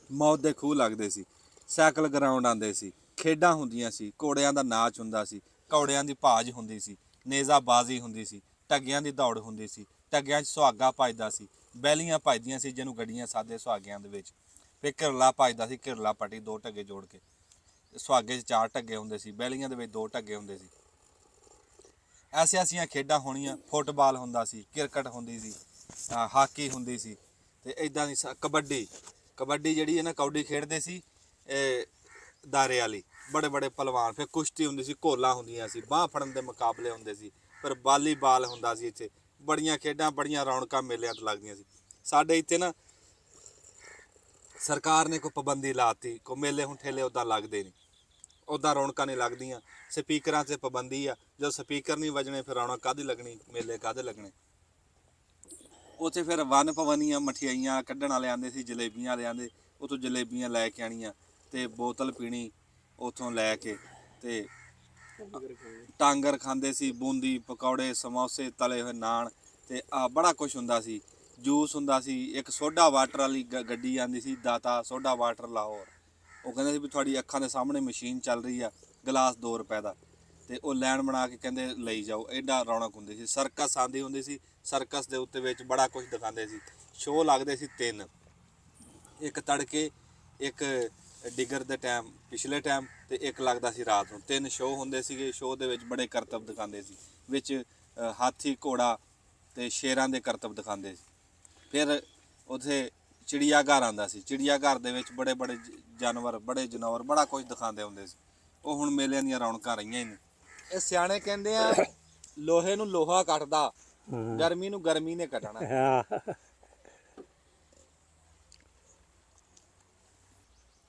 ਮੌਤ ਦੇ ਖੂਹ ਲੱਗਦੇ ਸੀ, ਸਾਈਕਲ ਗਰਾਊਂਡ ਆਉਂਦੇ ਸੀ, ਖੇਡਾਂ ਹੁੰਦੀਆਂ ਸੀ, ਘੋੜਿਆਂ ਦਾ ਨਾਚ ਹੁੰਦਾ ਸੀ, ਘੋੜਿਆਂ ਦੀ ਭਾਜ ਹੁੰਦੀ ਸੀ, ਨੇਜ਼ਾਬਾਜ਼ੀ ਹੁੰਦੀ ਸੀ, ਟੱਗਿਆਂ ਦੀ ਦੌੜ ਹੁੰਦੀ ਸੀ, ਟੱਗਿਆਂ 'ਚ ਸੁਹਾਗਾ ਭੱਜਦਾ ਸੀ, ਬੈਲੀਆਂ ਭੱਜਦੀਆਂ ਸੀ ਜਿਹਨੂੰ ਗੱਡੀਆਂ ਸਾਦੇ ਸੁਹਾਗਿਆਂ ਦੇ ਵਿੱਚ। ਫਿਰ ਘਿਰਲਾ ਭੱਜਦਾ ਸੀ, ਘਿਰਲਾ ਪੱਟੀ ਦੋ ਟੱਗੇ ਜੋੜ ਕੇ। ਸੁਹਾਗੇ 'ਚ 4 ਟੱਗੇ ਹੁੰਦੇ ਸੀ, ਬੈਲੀਆਂ ਦੇ ਵਿੱਚ 2 ਟੱਗੇ ਹੁੰਦੇ ਸੀ। ਐਸੀਆਂ ਖੇਡਾਂ ਹੋਣੀਆਂ। ਫੁੱਟਬਾਲ ਹੁੰਦਾ ਸੀ, ਕ੍ਰਿਕਟ ਹੁੰਦੀ ਸੀ, ਹਾਕੀ ਹੁੰਦੀ ਸੀ, ਤੇ ਇਦਾਂ ਦੀ ਕਬੱਡੀ ਜਿਹੜੀ ਹੈ ਨਾ, ਕੌਡੀ ਖੇਡਦੇ ਸੀ ਇਹ ਦਾਰੇ ਵਾਲੀ, ਬੜੇ ਬੜੇ ਪਹਿਲਵਾਨ। ਫਿਰ ਕੁਸ਼ਤੀ ਹੁੰਦੀ ਸੀ, ਘੋਲਾਂ ਹੁੰਦੀਆਂ ਸੀ, ਬਾਂਹ ਫੜਨ ਦੇ ਮੁਕਾਬਲੇ ਹੁੰਦੇ ਸੀ। ਫਿਰ ਵਾਲੀਬਾਲ ਹੁੰਦਾ ਸੀ। ਇੱਥੇ ਬੜੀਆਂ ਖੇਡਾਂ, ਬੜੀਆਂ ਰੌਣਕਾਂ ਮੇਲਿਆਂ 'ਤੇ ਲੱਗਦੀਆਂ ਸੀ। ਸਾਡੇ ਇੱਥੇ ਨਾ ਸਰਕਾਰ ਨੇ ਕੋਈ ਪਾਬੰਦੀ ਲਾਤੀ, ਕੋਈ ਮੇਲੇ ਹੁਣ ਠੇਲੇ ਉੱਦਾਂ ਲੱਗਦੇ ਨਹੀਂ, ਉੱਦਾਂ ਰੌਣਕਾਂ ਨਹੀਂ ਲੱਗਦੀਆਂ। ਸਪੀਕਰਾਂ 'ਤੇ ਪਾਬੰਦੀ ਆ, ਜਦੋਂ ਸਪੀਕਰ ਨਹੀਂ ਵੱਜਣੇ ਫਿਰ ਰੌਣਕ ਕਾਹਦੀ ਲੱਗਣੀ, ਮੇਲੇ ਕਾਹਦੇ ਲੱਗਣੇ। ਉੱਥੇ ਫਿਰ ਵੰਨ ਪਵਨੀਆਂ ਮਠਿਆਈਆਂ ਕੱਢਣ ਵਾਲੇ ਆਉਂਦੇ ਸੀ, ਜਲੇਬੀਆਂ ਵਾਲੇ ਆਉਂਦੇ, ਉੱਥੋਂ ਜਲੇਬੀਆਂ ਲੈ ਕੇ ਆਉਣੀਆਂ ਤੇ ਬੋਤਲ ਪੀਣੀ ਉੱਥੋਂ ਲੈ ਕੇ, ਤੇ ਟਾਂਗਰ ਖਾਂਦੇ ਸੀ, ਬੂੰਦੀ, ਪਕੌੜੇ, ਸਮੋਸੇ, ਤਲੇ ਹੋਏ ਨਾਨ, ਤੇ ਬੜਾ ਕੁਛ ਹੁੰਦਾ ਸੀ। ਜੂਸ ਹੁੰਦਾ ਸੀ। ਇੱਕ ਸੋਡਾ ਵਾਟਰ ਵਾਲੀ ਗੱਡੀ ਆਉਂਦੀ ਸੀ, ਦਾਤਾ ਸੋਡਾ ਵਾਟਰ ਲਾਹੌਰ। ਉਹ ਕਹਿੰਦੇ ਸੀ ਵੀ ਤੁਹਾਡੀ ਅੱਖਾਂ ਦੇ ਸਾਹਮਣੇ ਮਸ਼ੀਨ ਚੱਲ ਰਹੀ ਆ, ਗਲਾਸ 2 ਰੁਪਏ ਦਾ, ਤੇ ਉਹ ਲੈਣ ਬਣਾ ਕੇ ਕਹਿੰਦੇ ਲਈ ਜਾਓ। ਐਡਾ ਰੌਣਕ ਹੁੰਦੀ ਸੀ। ਸਰਕਸ ਆਉਂਦੀ ਹੁੰਦੀ ਸੀ, ਸਰਕਸ ਦੇ ਉੱਤੇ ਵਿੱਚ ਬੜਾ ਕੁਝ ਦਿਖਾਉਂਦੇ ਸੀ। ਸ਼ੋਅ ਲੱਗਦੇ ਸੀ 3, ਇੱਕ ਤੜਕੇ, ਇੱਕ ਡਿਗਰ ਦੇ ਟਾਈਮ ਪਿਛਲੇ ਟਾਈਮ, ਤੇ ਇੱਕ ਲੱਗਦਾ ਸੀ ਰਾਤ ਨੂੰ। 3 ਸ਼ੋਅ ਹੁੰਦੇ ਸੀਗੇ। ਸ਼ੋਅ ਦੇ ਵਿੱਚ ਬੜੇ ਕਰਤੱਵ ਦਿਖਾਉਂਦੇ ਸੀ, ਵਿੱਚ ਹਾਥੀ, ਘੋੜਾ ਤੇ ਸ਼ੇਰਾਂ ਦੇ ਕਰਤੱਵ ਦਿਖਾਉਂਦੇ ਸੀ। ਫਿਰ ਉੱਥੇ ਚਿੜੀਆ ਘਰ ਆਉਂਦਾ ਸੀ, ਚਿੜੀਆ ਘਰ ਦੇ ਵਿੱਚ ਬੜੇ ਬੜੇ ਜਾਨਵਰ, ਬੜੇ ਜਨੌਰ, ਬੜਾ ਕੁਝ ਦਿਖਾਉਂਦੇ ਹੁੰਦੇ ਸੀ। ਉਹ ਹੁਣ ਮੇਲਿਆਂ ਦੀਆਂ ਰੌਣਕਾਂ ਰਹੀਆਂ ਹੀ ਨਹੀਂ। ਇਹ ਸਿਆਣੇ ਕਹਿੰਦੇ ਆ ਲੋਹੇ ਨੂੰ ਲੋਹਾ ਕੱਟਦਾ, ਗਰਮੀ ਨੂੰ ਗਰਮੀ ਨੇ ਕੱਟਣਾ। ਹਾਂ।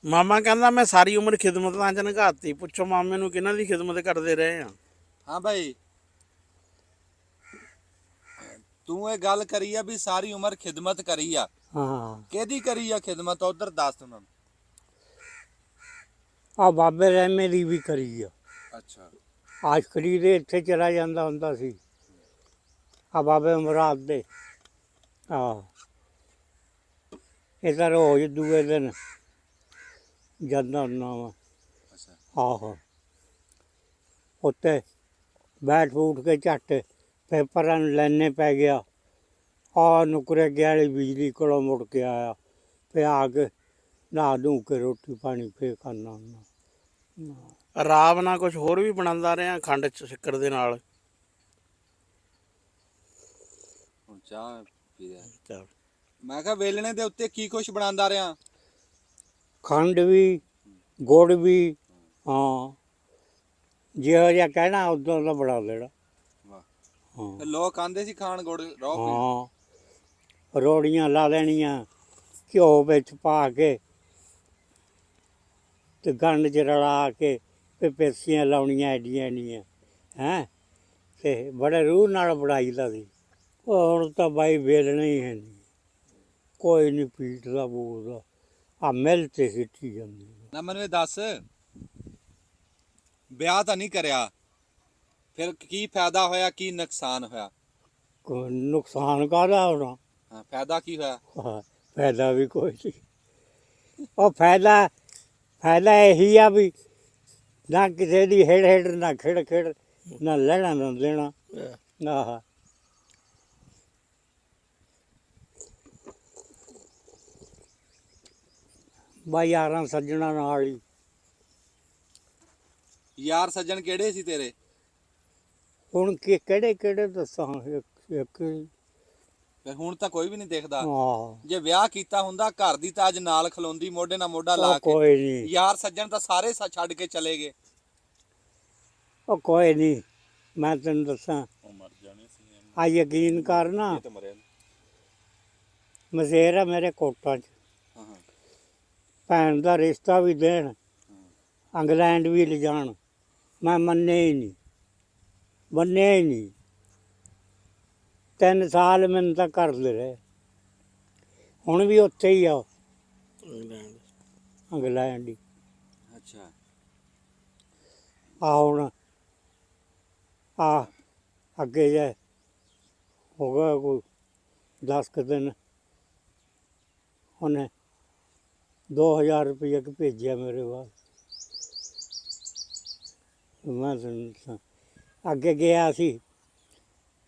ਮਾਮਾ ਕਹਿੰਦਾ ਮੈਂ ਸਾਰੀ ਉਮਰ ਖਿਦਮਤਾਂ 'ਚ ਲੰਘਾਤੀ। ਪੁੱਛੋ ਮਾਮੇ ਨੂੰ ਕਿਹਨਾਂ ਦੀ ਖਿਦਮਤ ਕਰਦੇ ਰਹੇ ਆ। ਹਾਂ ਭਾਈ, ਤੂੰ ਇਹ ਗੱਲ ਕਰੀ ਆ ਵੀ ਸਾਰੀ ਉਮਰ ਖਿਦਮਤ ਕਰੀ ਆ। ਹਾਂ, ਕਿਹਦੀ ਕਰੀ ਆ ਖਿਦਮਤ, ਉਧਰ ਦੱਸ ਉਹਨਾਂ ਨੂੰ। ਆ ਬਾਬੇ ਰਹਿਮੇ ਦੀ ਵੀ ਕਰੀ ਆ। ਅੱਛਾ, ਆਸ਼ਕਰੀ ਦੇ ਇੱਥੇ ਚਲਾ ਜਾਂਦਾ ਹੁੰਦਾ ਸੀ, ਆ ਬਾਬੇ ਮੁਰਾਦ ਦੇ। ਆਹ, ਇਹ ਤਾਂ ਰੋਜ਼ ਦੂਏ ਦਿਨ ਜਾਂਦਾ ਹੁੰਦਾ ਵਾ। ਅੱਛਾ, ਆਹੋ, ਉੱਤੇ ਬੈਠ ਉੱਠ ਕੇ ਝੱਟ ਪੇਪਰਾਂ ਨੂੰ ਲੈਣੇ ਪੈ ਗਿਆ। ਆ ਨੁਕਰੇ ਗਿਆ ਵਾਲੀ ਬਿਜਲੀ ਕੋਲੋਂ ਮੁੜ ਕੇ ਆਇਆ, ਫਿਰ ਆ ਕੇ ਨਹਾ ਧੂ ਕੇ ਰੋਟੀ ਪਾਣੀ ਫੇਰ ਕਰਨਾ ਹੁੰਦਾ। ਰਾਬ ਨਾਲ ਕੁਝ ਹੋਰ ਵੀ ਬਣਾਉਂਦਾ ਰਿਹਾ, ਖੰਡ ਚ ਸ਼ੱਕਰ ਦੇ ਨਾਲ। ਹੁਣ ਚਾਹ ਪੀ ਰਿਹਾ। ਚੱਲ ਮੈਂ ਕਿਹਾ ਵੇਲਣੇ ਦੇ ਉੱਤੇ ਕੀ ਕੁਛ ਬਣਾਉਂਦਾ ਰਿਹਾ। ਖੰਡ ਵੀ, ਗੁੜ ਵੀ। ਹਾਂ, ਜਿਹੋ ਜਿਹਾ ਕਹਿਣਾ ਉਦੋਂ ਦਾ ਬਣਾ ਲੈਣਾ। ਵਾਹ, ਹਾਂ, ਲੋਕ ਆਂਦੇ ਸੀ ਖਾਣ ਗੁੜ ਰੋਹ ਪੀਣ। ਹਾਂ, ਰੋੜੀਆਂ ਲਾ ਲੈਣੀਆਂ ਘਿਓ ਵਿੱਚ ਪਾ ਕੇ, ਤੇ ਗੰਢ 'ਚ ਰਲਾ ਕੇ, ਤੇ ਪੇਸੀਆਂ ਲਾਉਣੀਆਂ ਐਡੀਆਂ ਐਡੀਆਂ, ਹੈਂ, ਤੇ ਬੜੇ ਰੂਹ ਨਾਲ ਬਣਾਈਦਾ ਸੀ। ਉਹ ਹੁਣ ਤਾਂ ਬਾਈ ਵੇਲਣਾ ਹੀ ਹੈ ਨਹੀਂ, ਕੋਈ ਨਹੀਂ ਪੀਟਦਾ ਬੋਲਦਾ, ਆ ਮਿਲ 'ਤੇ ਸਿੱਟੀ ਜਾਂਦੀ। ਨਾ ਮੈਨੂੰ ਇਹ ਦੱਸ ਵਿਆਹ ਤਾਂ ਨਹੀਂ ਕਰਿਆ, ਫਿਰ ਕੀ ਫਾਇਦਾ ਹੋਇਆ, ਕੀ ਨੁਕਸਾਨ ਹੋਇਆ? ਕੋਈ ਨੁਕਸਾਨ ਕਾਹਦਾ ਹੋਣਾ? ਹਾਂ, ਫਾਇਦਾ ਕੀ ਹੋਇਆ? ਹਾਂ, ਫਾਇਦਾ ਵੀ ਕੋਈ ਨਹੀਂ। ਉਹ ਫਾਇਦਾ ਇਹੀ ਆ ਵੀ ਨਾ ਕਿਸੇ ਦੀ ਹੇੜ ਨਾ ਖੇੜ ਨਾ ਲੈਣਾ ਨਾ ਦੇਣਾ। ਆਹ ਬਾਈ ਯਾਰਾਂ ਸੱਜਣਾ ਨਾਲ ਹੀ। ਯਾਰ ਸੱਜਣ ਕਿਹੜੇ ਸੀ ਤੇਰੇ? ਹੁਣ ਕਿਹੜੇ ਦੱਸਾਂ? ਇੱਕ ਫਿਰ ਹੁਣ ਤਾਂ ਕੋਈ ਵੀ ਨਹੀਂ ਦੇਖਦਾ। ਹਾਂ, ਜੇ ਵਿਆਹ ਕੀਤਾ ਹੁੰਦਾ ਘਰ ਦੀ ਤਾਂ ਅੱਜ ਨਾਲ ਖਲੋਂਦੀ, ਮੋਢੇ ਨਾਲ ਮੋਢਾ ਲਾ ਉਹ ਕੇ। ਕੋਈ ਨਹੀਂ, ਯਾਰ ਸੱਜਣ ਤਾਂ ਸਾਰੇ ਛੱਡ ਕੇ ਚਲੇ ਗਏ। ਉਹ ਕੋਈ ਨਹੀਂ, ਮੈਂ ਤੈਨੂੰ ਦੱਸਾਂ। ਆ ਯਕੀਨ ਕਰ ਨਾ, ਇਹ ਤਾਂ ਮਰਿਆ ਨੀ। ਮਸੇਰਾ ਮੇਰੇ ਕੋਟਾਂ 'ਚ ਹਾਂ ਹਾਂ। ਭੈਣ ਦਾ ਰਿਸ਼ਤਾ ਵੀ ਦੇਣ, ਇੰਗਲੈਂਡ ਵੀ ਲਿਜਾਣ, ਮੈਂ ਮੰਨਿਆ ਹੀ ਨਹੀਂ। 3 ਸਾਲ ਮੈਨੂੰ ਤਾਂ ਕਰਦੇ ਰਹੇ, ਹੁਣ ਵੀ ਉੱਥੇ ਹੀ ਆ ਇੰਗਲੈਂਡ ਹੀ। ਅੱਛਾ। ਆ ਹੁਣ ਆ ਅੱਗੇ ਜੇ ਹੋ ਗਿਆ ਕੋਈ 10 ਕੁ ਦਿਨ, ਉਹਨੇ 2000 ਰੁਪਏ ਭੇਜਿਆ ਮੇਰੇ ਬਾਅਦ। ਮੈਂ ਤੈਨੂੰ ਦੱਸਾਂ, ਅੱਗੇ ਗਿਆ ਸੀ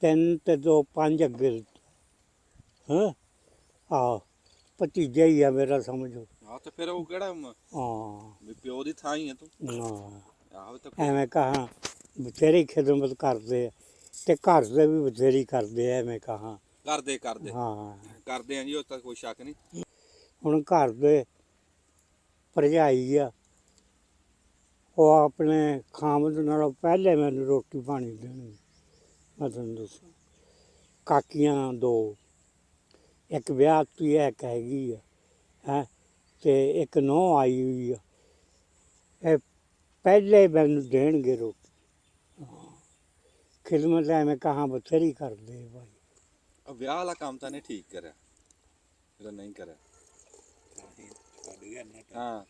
3 ਤੇ 2 5 ਅੱਗੇ। ਹਾਂ, ਆਹ ਭਤੀਜਾ ਹੀ ਆ ਮੇਰਾ, ਸਮਝੋ। ਆਹ ਤੇ ਫਿਰ ਉਹ ਕਿਹੜਾ ਹਾਂ, ਵੀ ਪਿਓ ਦੀ ਥਾਂ ਹੀ ਹੈ ਤੂੰ। ਹਾਂ, ਆਹੋ ਤਾਂ ਐਵੇਂ ਕਹਾਂ ਬਥੇਰੀ ਖਿਦਮਤ ਕਰਦੇ ਆ, ਤੇ ਘਰ ਦੇ ਵੀ ਬਥੇਰੀ ਕਰਦੇ ਆ, ਐਵੇਂ ਕਹਾਂ। ਕਰਦੇ ਹਾਂ, ਕਰਦੇ ਆ ਜੀ, ਉਹ ਤਾਂ ਕੋਈ ਸ਼ੱਕ ਨਹੀਂ। ਹੁਣ ਘਰ ਦੇ ਭਰਜਾਈ ਆ, ਉਹ ਆਪਣੇ ਖਾਮਦ ਨਾਲੋਂ ਪਹਿਲੇ ਮੈਨੂੰ ਰੋਟੀ ਪਾਣੀ ਦੇਣਗੇ। ਮੈਂ ਤੁਹਾਨੂੰ ਦੱਸਾਂ, ਕਾਕੀਆਂ 2, ਇੱਕ ਵਿਆਹ ਤੀ ਹੈ, ਇੱਕ ਹੈਗੀ ਆ ਹੈ, ਤੇ ਇੱਕ ਨੂੰਹ ਆਈ ਹੋਈ ਆ। ਇਹ ਪਹਿਲੇ ਮੈਨੂੰ ਦੇਣਗੇ ਰੋਟੀ। ਖਿਦਮਤ ਐਵੇਂ ਕਹਾਂ ਬਥੇਰੀ ਕਰਦੇ ਆ ਭਾਈ। ਉਹ ਵਿਆਹ ਵਾਲਾ ਕੰਮ ਤਾਂ ਨਹੀਂ ਠੀਕ ਕਰਿਆ, ਜਿਹੜਾ ਨਹੀਂ ਕਰਿਆ। ਹਾਂ,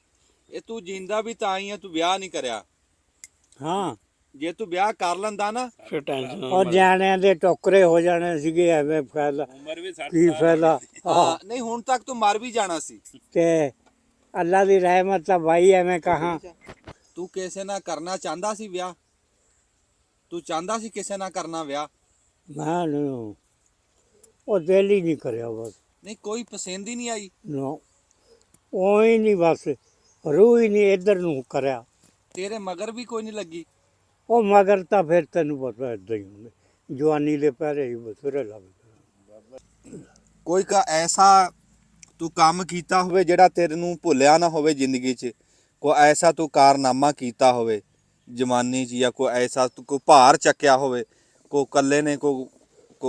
ਇਹ ਤੂੰ ਜਿੰਦਾ ਵੀ ਤਾਂ ਹੀ ਆ, ਤੂੰ ਵਿਆਹ ਨਹੀਂ ਕਰਿਆ। ਹਾਂ, ਜੇ ਤੂੰ ਵਿਆਹ ਕਰ ਲੈਂਦਾ ਨਾ ਫਿਰ ਟੈਨਸ਼ਨ ਉਹ ਨਿਆਣਿਆਂ ਦੇ ਟੋਕਰੇ ਹੋ ਜਾਣੇ ਸੀਗੇ, ਐਵੇਂ ਫਾਇਦਾ ਕੀ ਫਾਇਦਾ। ਹਾਂ, ਨਹੀਂ ਹੁਣ ਤੱਕ ਤੂੰ ਮਰ ਵੀ ਜਾਣਾ ਸੀ। ਤੇ ਅੱਲਾ ਦੀ ਰਹਿਮਤ ਆ ਭਾਈ, ਐਵੇਂ ਕਹਾਂ। ਤੂੰ ਕਿਸੇ ਨਾਲ ਕਰਨਾ ਚਾਹੁੰਦਾ ਸੀ ਵਿਆਹ? ਤੂੰ ਚਾਹੁੰਦਾ ਸੀ ਕਿਸੇ ਨਾਲ ਕਰਨਾ ਵਿਆਹ? ਮੈਂ ਨਹੀਂ, ਉਹ ਦਿਲ ਹੀ ਨਹੀਂ ਕਰਿਆ ਬਸ। ਨਹੀਂ, ਕੋਈ ਪਸੰਦ ਹੀ ਨਹੀਂ ਆਈ? ਨਾ, ਉਹ ਹੀ ਨਹੀਂ, ਬਸ ਰੂਹ ਹੀ ਨਹੀਂ ਇੱਧਰ ਨੂੰ ਕਰਿਆ। ਤੇਰੇ ਮਗਰ ਵੀ ਕੋਈ ਨਹੀਂ ਲੱਗੀ? ਉਹ ਮਗਰ ਤਾਂ ਫਿਰ ਤੈਨੂੰ ਪਤਾ ਏਦਾਂ ਹੀ ਹੁੰਦੇ, ਜਵਾਨੀ ਦੇ ਪਹਿਰੇ ਹੀ ਬਥੇਰੇ ਲੱਗਦੇ। ਕੋਈ ਐਸਾ ਤੂੰ ਕੰਮ ਕੀਤਾ ਹੋਵੇ ਜਿਹੜਾ ਤੈਨੂੰ ਭੁੱਲਿਆ ਨਾ ਹੋਵੇ ਜ਼ਿੰਦਗੀ 'ਚ? ਕੋਈ ਐਸਾ ਤੂੰ ਕਾਰਨਾਮਾ ਕੀਤਾ ਹੋਵੇ ਜਵਾਨੀ 'ਚ, ਜਾਂ ਕੋਈ ਐਸਾ ਤੂੰ ਕੋਈ ਭਾਰ ਚੱਕਿਆ ਹੋਵੇ, ਕੋਈ ਇਕੱਲੇ ਨੇ ਕੋਈ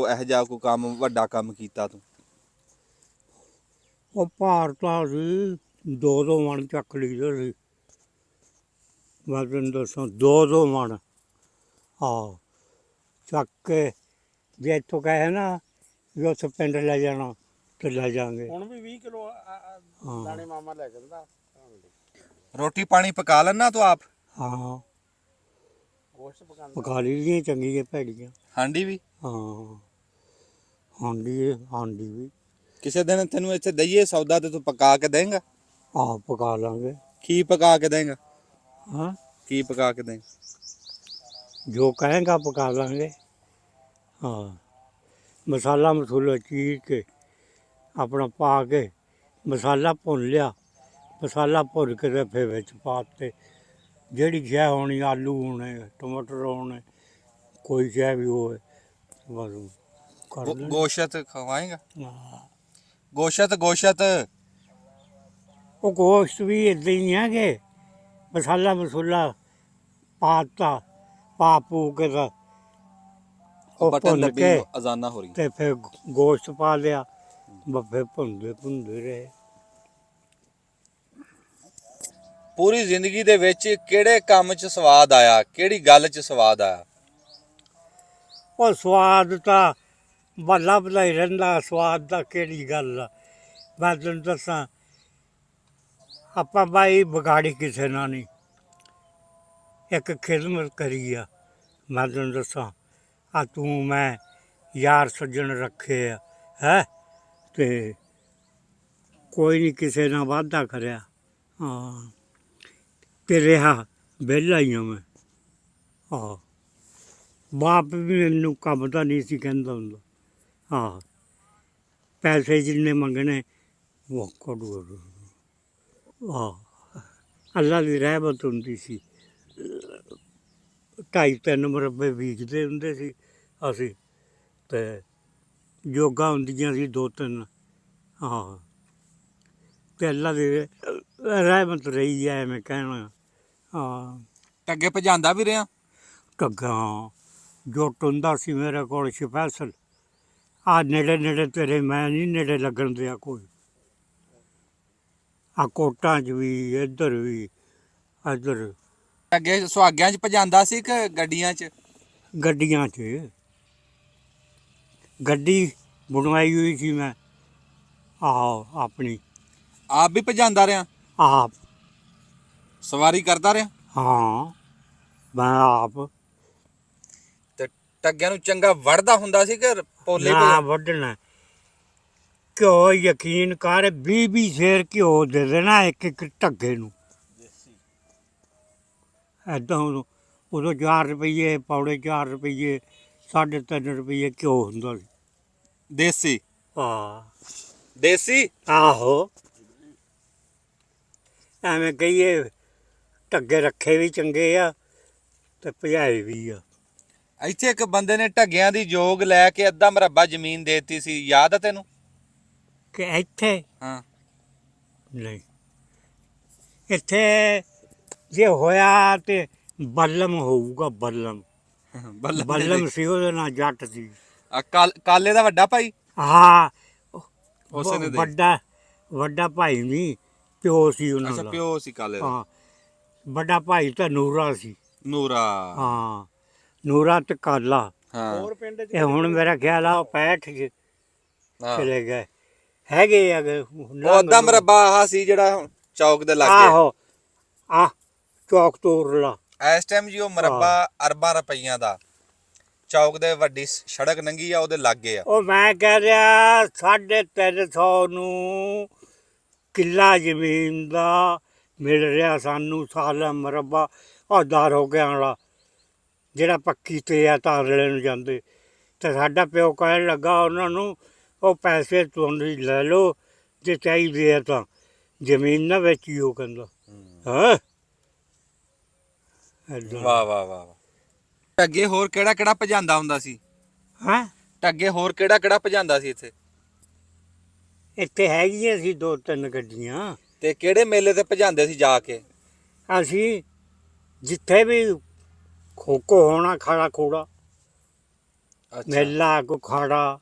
ਇਹੋ ਜਿਹਾ ਕੋਈ ਕੰਮ, ਵੱਡਾ ਕੰਮ ਕੀਤਾ ਤੂੰ? ਉਹ ਭਾਰ ਤਾਂ ਸੀ 2 ਮਣ ਚੱਕ ਲਈਦੇ ਸੀ। ਮੈਂ ਤੈਨੂੰ ਦੱਸਾਂ, 2 ਮਣ ਆਹ ਚੱਕ ਕੇ, ਜੇ ਇੱਥੋਂ ਕਹੇ ਨਾ ਵੀ ਉੱਥੇ ਪਿੰਡ ਲੈ ਜਾਣਾ ਤੇ ਲੈ ਜਾਵਾਂਗੇ। ਹੁਣ ਵੀ 20 ਕਿਲੋ ਦਾਣੇ ਮਾਮਾ ਲੈ ਜਾਂਦਾ। ਰੋਟੀ ਪਾਣੀ ਪਕਾ ਲੈਣਾ ਤੂੰ ਆਪ? ਹਾਂ, ਗੋਸ਼ਤ ਪਕਾਉਂਦਾ। ਪਕਾ ਲਈਆਂ ਚੰਗੀਆਂ ਭੈੜੀਆਂ। ਹਾਂਡੀ ਵੀ? ਹਾਂ, ਹਾਂਡੀ ਵੀ। ਕਿਸੇ ਦਿਨ ਤੈਨੂੰ ਇੱਥੇ ਦਈਏ ਸੌਦਾ ਤੇ ਤੂੰ ਪਕਾ ਕੇ ਦੇਂਗਾ? ਆਹ ਪਕਾ ਲਾਂਗੇ। ਕੀ ਪਕਾ ਕੇ ਦੇਂਗਾ? ਹਾਂ, ਕੀ ਪਕਾ ਕੇ ਦੇਂਗਾ? ਜੋ ਕਹੇਗਾ ਪਕਾ ਲਾਂਗੇ। ਹਾਂ, ਮਸਾਲਾ ਮਸੂਲਾ ਚੀਰ ਕੇ ਆਪਣਾ ਪਾ ਕੇ, ਮਸਾਲਾ ਭੁੰਨ ਲਿਆ, ਮਸਾਲਾ ਭੁੰਨ ਕੇ ਤੇ ਫਿਰ ਵਿੱਚ ਪਾ ਦਿੱਤੇ। ਜਿਹੜੀ ਸ਼ੈ ਹੋਣੀ, ਆਲੂ ਹੋਣੇ, ਟਮਾਟਰ ਹੋਣੇ, ਕੋਈ ਸ਼ੈ ਵੀ ਹੋਵੇ, ਬਸ ਕਰ ਲੈਣੀ। ਗੋਸ਼ਤ ਖਵਾਏਗਾ? ਹਾਂ, ਗੋਸ਼ਤ ਉਹ ਗੋਸ਼ਤ ਵੀ ਇੱਦਾਂ ਹੀ ਹੈ ਕਿ ਮਸਾਲਾ ਮਸੂਲਾ ਪਾ ਦਿੱਤਾ, ਪਾ ਪੂ ਕੇ ਤਾਂ ਉਹ ਬਟਨ ਭੁੰਨ ਦੱਬੀ, ਕੇ ਅਜ਼ਾਨਾਂ ਹੋ ਰਹੀਆਂ। ਤੇ ਫਿਰ ਗੋਸ਼ਤ ਪਾ ਲਿਆ, ਬੱਫੇ ਭੁੰਨਦੇ ਰਹੇ। ਪੂਰੀ ਜ਼ਿੰਦਗੀ ਦੇ ਵਿੱਚ ਕਿਹੜੇ ਕੰਮ 'ਚ ਸਵਾਦ ਆਇਆ, ਕਿਹੜੀ ਗੱਲ 'ਚ ਸਵਾਦ ਆਇਆ? ਉਹ ਸਵਾਦ ਤਾਂ ਬੱਲਾ ਹੀ ਰਹਿੰਦਾ, ਸਵਾਦ ਦਾ ਕਿਹੜੀ ਗੱਲ ਆ। ਮੈਂ ਤੈਨੂੰ ਦੱਸਾਂ, ਆਪਾਂ ਬਾਈ ਵਿਗਾੜੀ ਕਿਸੇ ਨਾਲ ਨਹੀਂ। ਇੱਕ ਖਿਦਮਤ ਕਰੀ ਆ। ਮੈਂ ਤੈਨੂੰ ਦੱਸਾਂ, ਆ ਤੂੰ ਮੈਂ ਯਾਰ ਸੱਜਣ ਰੱਖੇ ਆ ਹੈ, ਤੇ ਕੋਈ ਨਹੀਂ ਕਿਸੇ ਨਾਲ ਵਾਅਦਾ ਕਰਿਆ। ਹਾਂ, ਤੇ ਰਿਹਾ ਵਿਹਲਾ ਹੀ ਹਾਂ ਮੈਂ। ਹਾਂ, ਬਾਪ ਵੀ ਮੈਨੂੰ ਕੰਮ ਤਾਂ ਨਹੀਂ ਸੀ ਕਹਿੰਦਾ ਹੁੰਦਾ। ਹਾਂ, ਪੈਸੇ ਜਿੰਨੇ ਮੰਗਣੇ ਉਹ ਕੱਢੋ। ਹਾਂ, ਅੱਲਾ ਦੀ ਰਹਿਮਤ ਹੁੰਦੀ ਸੀ। 2.5-3 ਮੁਰੱਬੇ ਬੀਜਦੇ ਹੁੰਦੇ ਸੀ ਅਸੀਂ, ਤੇ ਜੋਗਾ ਹੁੰਦੀਆਂ ਸੀ 2-3। ਹਾਂ, ਤੇ ਅੱਲਾ ਦੀ ਰਹਿਮਤ ਰਹੀ ਹੈ, ਐਵੇਂ ਕਹਿਣਾ। ਹਾਂ, ਟੱਗੇ ਭਜਾਉਂਦਾ ਵੀ ਰਿਹਾ? ਢੱਗਾ ਜੁੱਟ ਹੁੰਦਾ ਸੀ ਮੇਰੇ ਕੋਲ ਸਪੈਸ਼ਲ। ਆ ਨੇੜੇ ਨੇੜੇ ਤੇਰੇ ਮੈਂ ਨਹੀਂ ਨੇੜੇ ਲੱਗਣ ਦਿਆ ਕੋਈ। ਆ ਕੋਟਾਂ 'ਚ ਵੀ, ਇੱਧਰ ਵੀ, ਇੱਧਰ ਟੱਗੇ ਸੁਹਾਗਿਆਂ 'ਚ ਭਜਾਉਂਦਾ ਸੀ ਕਿ ਗੱਡੀਆਂ 'ਚ? ਗੱਡੀਆਂ 'ਚ। ਗੱਡੀ ਬਣਵਾਈ ਹੋਈ ਸੀ ਮੈਂ, ਆਹੋ ਆਪਣੀ। ਆਪ ਵੀ ਭਜਾਉਂਦਾ ਰਿਹਾ? ਆਪ। ਸਵਾਰੀ ਕਰਦਾ ਰਿਹਾ? ਹਾਂ, ਮੈਂ ਆਪ। ਤੇ ਟੱਗਿਆਂ ਨੂੰ ਚੰਗਾ ਵੜਦਾ ਹੁੰਦਾ ਸੀ ਕਿ ਪੋਲੇ ਨਾ ਵੱਢਣਾ। ਘਿਓ ਯਕੀਨ ਕਰ, 20 ਸ਼ੇਰ ਘਿਓ ਦੇ ਦੇਣਾ ਇੱਕ ਢੱਗੇ ਨੂੰ। ਇੱਦਾਂ ਉਦੋਂ 4 ਰੁਪਈਏ, ਪੌੜੇ 4 ਰੁਪਈਏ, 3.5 ਰੁਪਈਏ ਘਿਓ ਹੁੰਦਾ ਸੀ। ਦੇਸੀ? ਹਾਂ, ਦੇਸੀ? ਆਹੋ। ਐਵੇਂ ਕਹੀਏ ਢੱਗੇ ਰੱਖੇ ਵੀ ਚੰਗੇ ਆ ਤੇ ਭਜਾਏ ਵੀ ਆ। ਇੱਥੇ ਇੱਕ ਬੰਦੇ ਨੇ ਢੱਗਿਆਂ ਦੀ ਜੋਗ ਲੈ ਕੇ ਅੱਧਾ ਮੁਰੱਬਾ ਜ਼ਮੀਨ ਦੇਤੀ ਸੀ, ਯਾਦ ਆ ਤੈਨੂੰ? ਕਿ ਇੱਥੇ ਹਾਂ। ਨਹੀਂ, ਇੱਥੇ ਜੇ ਹੋਇਆ ਤੇ ਬੱਲਮ ਹੋਊਗਾ। ਬੱਲਮ ਬੱਲਮ ਸੀ, ਉਹਦੇ ਨਾਲ ਜੱਟ ਸੀ। ਕਾਲੇ ਦਾ ਵੱਡਾ ਭਾਈ? ਹਾਂ, ਉਸੇ ਨੇ ਦੇ। ਵੱਡਾ ਭਾਈ ਨਹੀਂ, ਪਿਓ ਸੀ ਉਹਨਾਂ ਅੱਛਾ, ਦਾ। ਪਿਓ ਸੀ ਕਾਲੇ ਦਾ। ਹਾਂ, ਵੱਡਾ ਭਾਈ ਤਾਂ ਨੂਰਾ ਸੀ। ਨੂਰਾ? ਹਾਂ, ਨੂਰਾ ਤੇ ਕਾਲਾ। ਹਾਂ। ਹੋਰ ਪਿੰਡ 'ਚ ਇਹ ਹੁਣ ਮੇਰਾ ਖਿਆਲ ਆ 65 'ਚ ਹਾਂ। ਚਲੇ ਗਏ ਹੈਗੇ ਅਗੇ। ਉਹ ਅੱਧਾ ਮੁਰੱਬਾ ਆਹ ਸੀ ਜਿਹੜਾ ਚੌਕ ਦੇ ਲਾਗੇ? ਆਹੋ, ਆ ਚੌਕ ਤੋਰ ਲਾ। ਇਸ ਟਾਈਮ ਜੀ ਉਹ ਮੁਰੱਬਾ ਅਰਬਾਂ ਰੁਪਈਆਂ ਦਾ, ਚੌਕ ਦੇ ਵੱਡੀ ਸੜਕ ਲੰਘੀ ਆ ਉਹਦੇ ਲਾਗੇ ਆ। ਉਹ ਮੈਂ ਕਹਿ ਰਿਹਾ 350 ਨੂੰ ਕਿੱਲਾ ਜ਼ਮੀਨ ਦਾ ਮਿਲ ਰਿਹਾ ਸਾਨੂੰ ਸਾਲਾ ਮੁਰੱਬਾ। ਆਹ ਦਾਰੋਗਿਆਂ ਵਾਲਾ ਜਿਹੜਾ ਪੱਕੀ ਤੇ ਆ ਤਾਰਲੇ ਨੂੰ ਜਾਂਦੇ, ਤੇ ਸਾਡਾ ਪਿਓ ਕਹਿਣ ਲੱਗਾ ਉਹਨਾਂ ਨੂੰ, ਉਹ ਪੈਸੇ ਤੁਸੀਂ ਲੈ ਲਓ ਜੇ ਚਾਹੀਦੇ ਆ ਤਾਂ, ਜ਼ਮੀਨ ਨਾ ਵੇਚੀ। ਉਹ ਕਹਿੰਦਾ ਹਾਂ। ਵਾਹ ਵਾਹ ਵਾਹ। ਢੱਗੇ ਹੋਰ ਕਿਹੜਾ ਕਿਹੜਾ ਭਜਾਉਂਦਾ ਹੁੰਦਾ ਸੀ? ਹੈਂ, ਢੱਗੇ ਹੋਰ ਕਿਹੜਾ ਕਿਹੜਾ ਭਜਾਉਂਦਾ ਸੀ ਇੱਥੇ? ਇੱਥੇ ਹੈਗੀਆਂ ਸੀ 2-3 ਗੱਡੀਆਂ। ਤੇ ਕਿਹੜੇ ਮੇਲੇ ਤੇ ਭਜਾਉਂਦੇ ਸੀ ਜਾ ਕੇ? ਅਸੀਂ ਜਿੱਥੇ ਵੀ ਖੋਖੋ ਹੋਣਾ, ਖਾੜਾ ਖੂੜਾ, ਮੇਲਾ ਕੋ ਖਾੜਾ।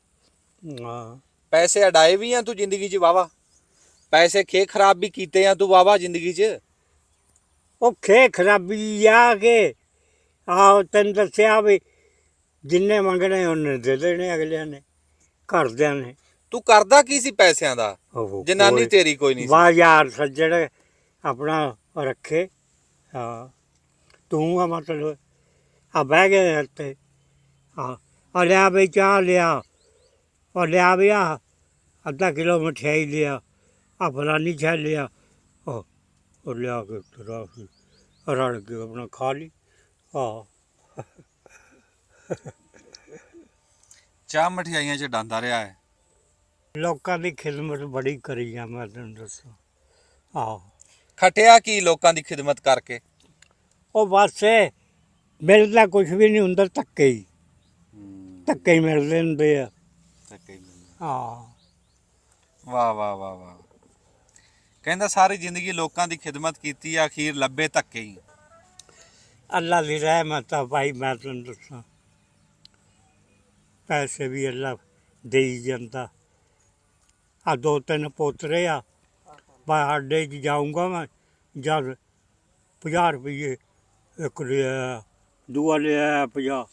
ਹਾਂ, ਪੈਸੇ ਅਡਾਏ ਵੀ ਆ ਤੂੰ ਜ਼ਿੰਦਗੀ 'ਚ ਵਾਵਾ? ਪੈਸੇ ਖੇ ਖਰਾਬ ਵੀ ਕੀਤੇ ਆ ਤੂੰ ਵਾਵਾ ਜ਼ਿੰਦਗੀ 'ਚ? ਉਹ ਖੇ ਖਰਾਬੀ ਆ ਕੇ ਆਹੋ, ਤੈਨੂੰ ਦੱਸਿਆ ਵੀ ਜਿੰਨੇ ਮੰਗਣੇ ਉਹਨੇ ਦੇ ਦੇਣੇ ਅਗਲਿਆਂ ਨੇ, ਘਰਦਿਆਂ ਨੇ। ਤੂੰ ਕਰਦਾ ਕੀ ਸੀ ਪੈਸਿਆਂ ਦਾ? ਉਹ ਜਨਾਨੀ ਤੇਰੀ ਕੋਈ ਨਹੀਂ ਸੀ? ਵਾਹ ਯਾਰ ਸੱਜਣ ਆਪਣਾ ਰੱਖੇ। ਹਾਂ, ਤੂੰ ਆ ਮਤਲਬ ਆ ਬਹਿ ਗਏ ਇੱਥੇ। ਆ ਲਿਆ ਬਈ ਚਾਹ ਲਿਆ, ਉਹ ਲਿਆ ਵੀ ਆ ਅੱਧਾ ਕਿਲੋ ਮਠਿਆਈ ਲਿਆ, ਆ ਫਲਾਨੀ ਚਾਹ ਲਿਆ। ਉਹ ਲਿਆ ਕੇ ਤੁਰਾ ਸੀ, ਰਲ ਕੇ ਆਪਣਾ ਖਾ ਲਈ। ਹਾਂ, ਚਾਹ ਮਠਿਆਈਆਂ 'ਚ ਡਾਂਦਾ ਰਿਹਾ ਹੈ। ਲੋਕਾਂ ਦੀ ਖਿਦਮਤ ਬੜੀ ਕਰੀ ਆ ਮੈਂ ਤੈਨੂੰ ਦੱਸਾਂ। ਆਹੋ, ਖਟਿਆ ਕੀ ਲੋਕਾਂ ਦੀ ਖਿਦਮਤ ਕਰਕੇ? ਉਹ ਬਸ ਮਿਲਦਾ ਕੁਛ ਵੀ ਨਹੀਂ ਹੁੰਦਾ, ਧੱਕੇ ਹੀ ਧੱਕੇ ਹੀ ਮਿਲਦੇ ਹੁੰਦੇ ਆ। ਹਾਂ, ਵਾਹ ਵਾਹ ਵਾਹ ਵਾਹ। ਕਹਿੰਦਾ ਸਾਰੀ ਜ਼ਿੰਦਗੀ ਲੋਕਾਂ ਦੀ ਖਿਦਮਤ ਕੀਤੀ ਆ, ਅਖੀਰ ਲੱਭੇ ਧੱਕੇ ਹੀ। ਅੱਲਾ ਦੀ ਰਹਿਮਤ ਆ ਭਾਈ, ਮੈਂ ਤੈਨੂੰ ਦੱਸਾਂ। ਪੈਸੇ ਵੀ ਅੱਲਾ ਦੇਈ ਜਾਂਦਾ। ਆ 2-3 ਪੋਤਰੇ ਆ, ਬਸ ਅੱਡੇ 'ਚ ਜਾਊਂਗਾ ਮੈਂ, ਜਦ 50 ਰੁਪਈਏ ਇੱਕ ਲਿਆ, ਦੂਆ ਲਿਆ 50,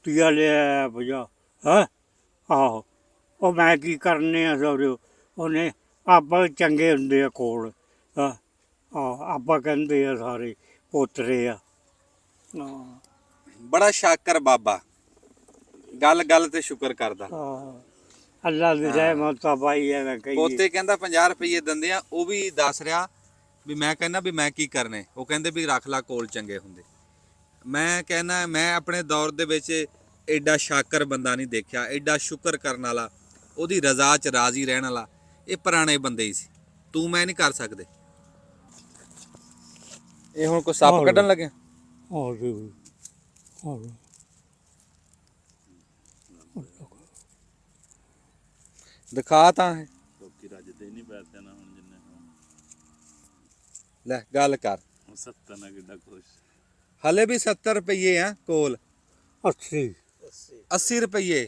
ਤੀਆ ਲਿਆ 50। ਹੈਂ, ਆਹੋ, ਉਹ ਮੈਂ ਕੀ ਕਰਨੇ ਆ ਸੋਰੇ। ਉਹਨੇ ਆਪਾਂ ਚੰਗੇ ਹੁੰਦੇ ਆ ਕੋਲ। ਹਾਂ, ਆਪਾਂ ਕਹਿੰਦੇ ਆ ਸਾਰੇ ਪੋਤਰੇ ਆ। ਹਾਂ ਬੜਾ ਸ਼ਾਕਰ ਬਾਬਾ, ਗੱਲ ਗੱਲ ਤੇ ਸ਼ੁਕਰ ਕਰਦਾ। ਹਾਂ ਅੱਲਾ ਦੀ ਰਹਿਮਤ ਆ ਭਾਈ ਐਵੇਂ ਕਹੀਏ। ਪੋਤੇ ਕਹਿੰਦਾ 50 ਰੁਪਏ ਦਿੰਦੇ ਆ, ਉਹ ਵੀ ਦੱਸ ਰਿਹਾ ਵੀ ਮੈਂ ਕਹਿੰਦਾ ਵੀ ਮੈਂ ਕੀ ਕਰਨੇ, ਉਹ ਕਹਿੰਦੇ ਵੀ ਰੱਖ ਲਾ ਕੋਲ ਚੰਗੇ ਹੁੰਦੇ। ਮੈਂ ਕਹਿੰਦਾ ਮੈਂ ਆਪਣੇ ਦੌਰ ਦੇ ਵਿੱਚ ਐਡਾ ਸ਼ਾਕਰ ਬੰਦਾ ਨਹੀਂ ਦੇਖਿਆ, ਐਡਾ ਸ਼ੁਕਰ ਕਰਨ ਵਾਲਾ, ਉਹਦੀ ਰਜ਼ਾ 'ਚ ਰਾਜ਼ੀ ਰਹਿਣ ਵਾਲਾ। ਇਹ ਪੁਰਾਣੇ ਬੰਦੇ ਹੀ ਸੀ, ਤੂੰ ਮੈਂ ਨਹੀਂ ਕਰ ਸਕਦੇ। ਇਹ ਹੁਣ ਕੋਈ ਸੱਪ ਕੱਢਣ ਲੱਗਿਆ? ਹਾਂ ਜੀ ਹਾਂ ਦਿਖਾ ਤਾਂ ਹੈ। ਲੋਕੀ ਰੱਜਦੇ ਨਹੀਂ ਪੈਸੇ ਨਾ ਹੁਣ ਜਿੰਨੇ ਲੈ ਗੱਲ ਕਰ। 70 ਨਾਲ ਕਿੱਡਾ ਖੁਸ਼। ਹਲੇ ਵੀ 70 ਰੁਪਏ ਆ ਕੋਲ। 80 80 ਰੁਪਏ,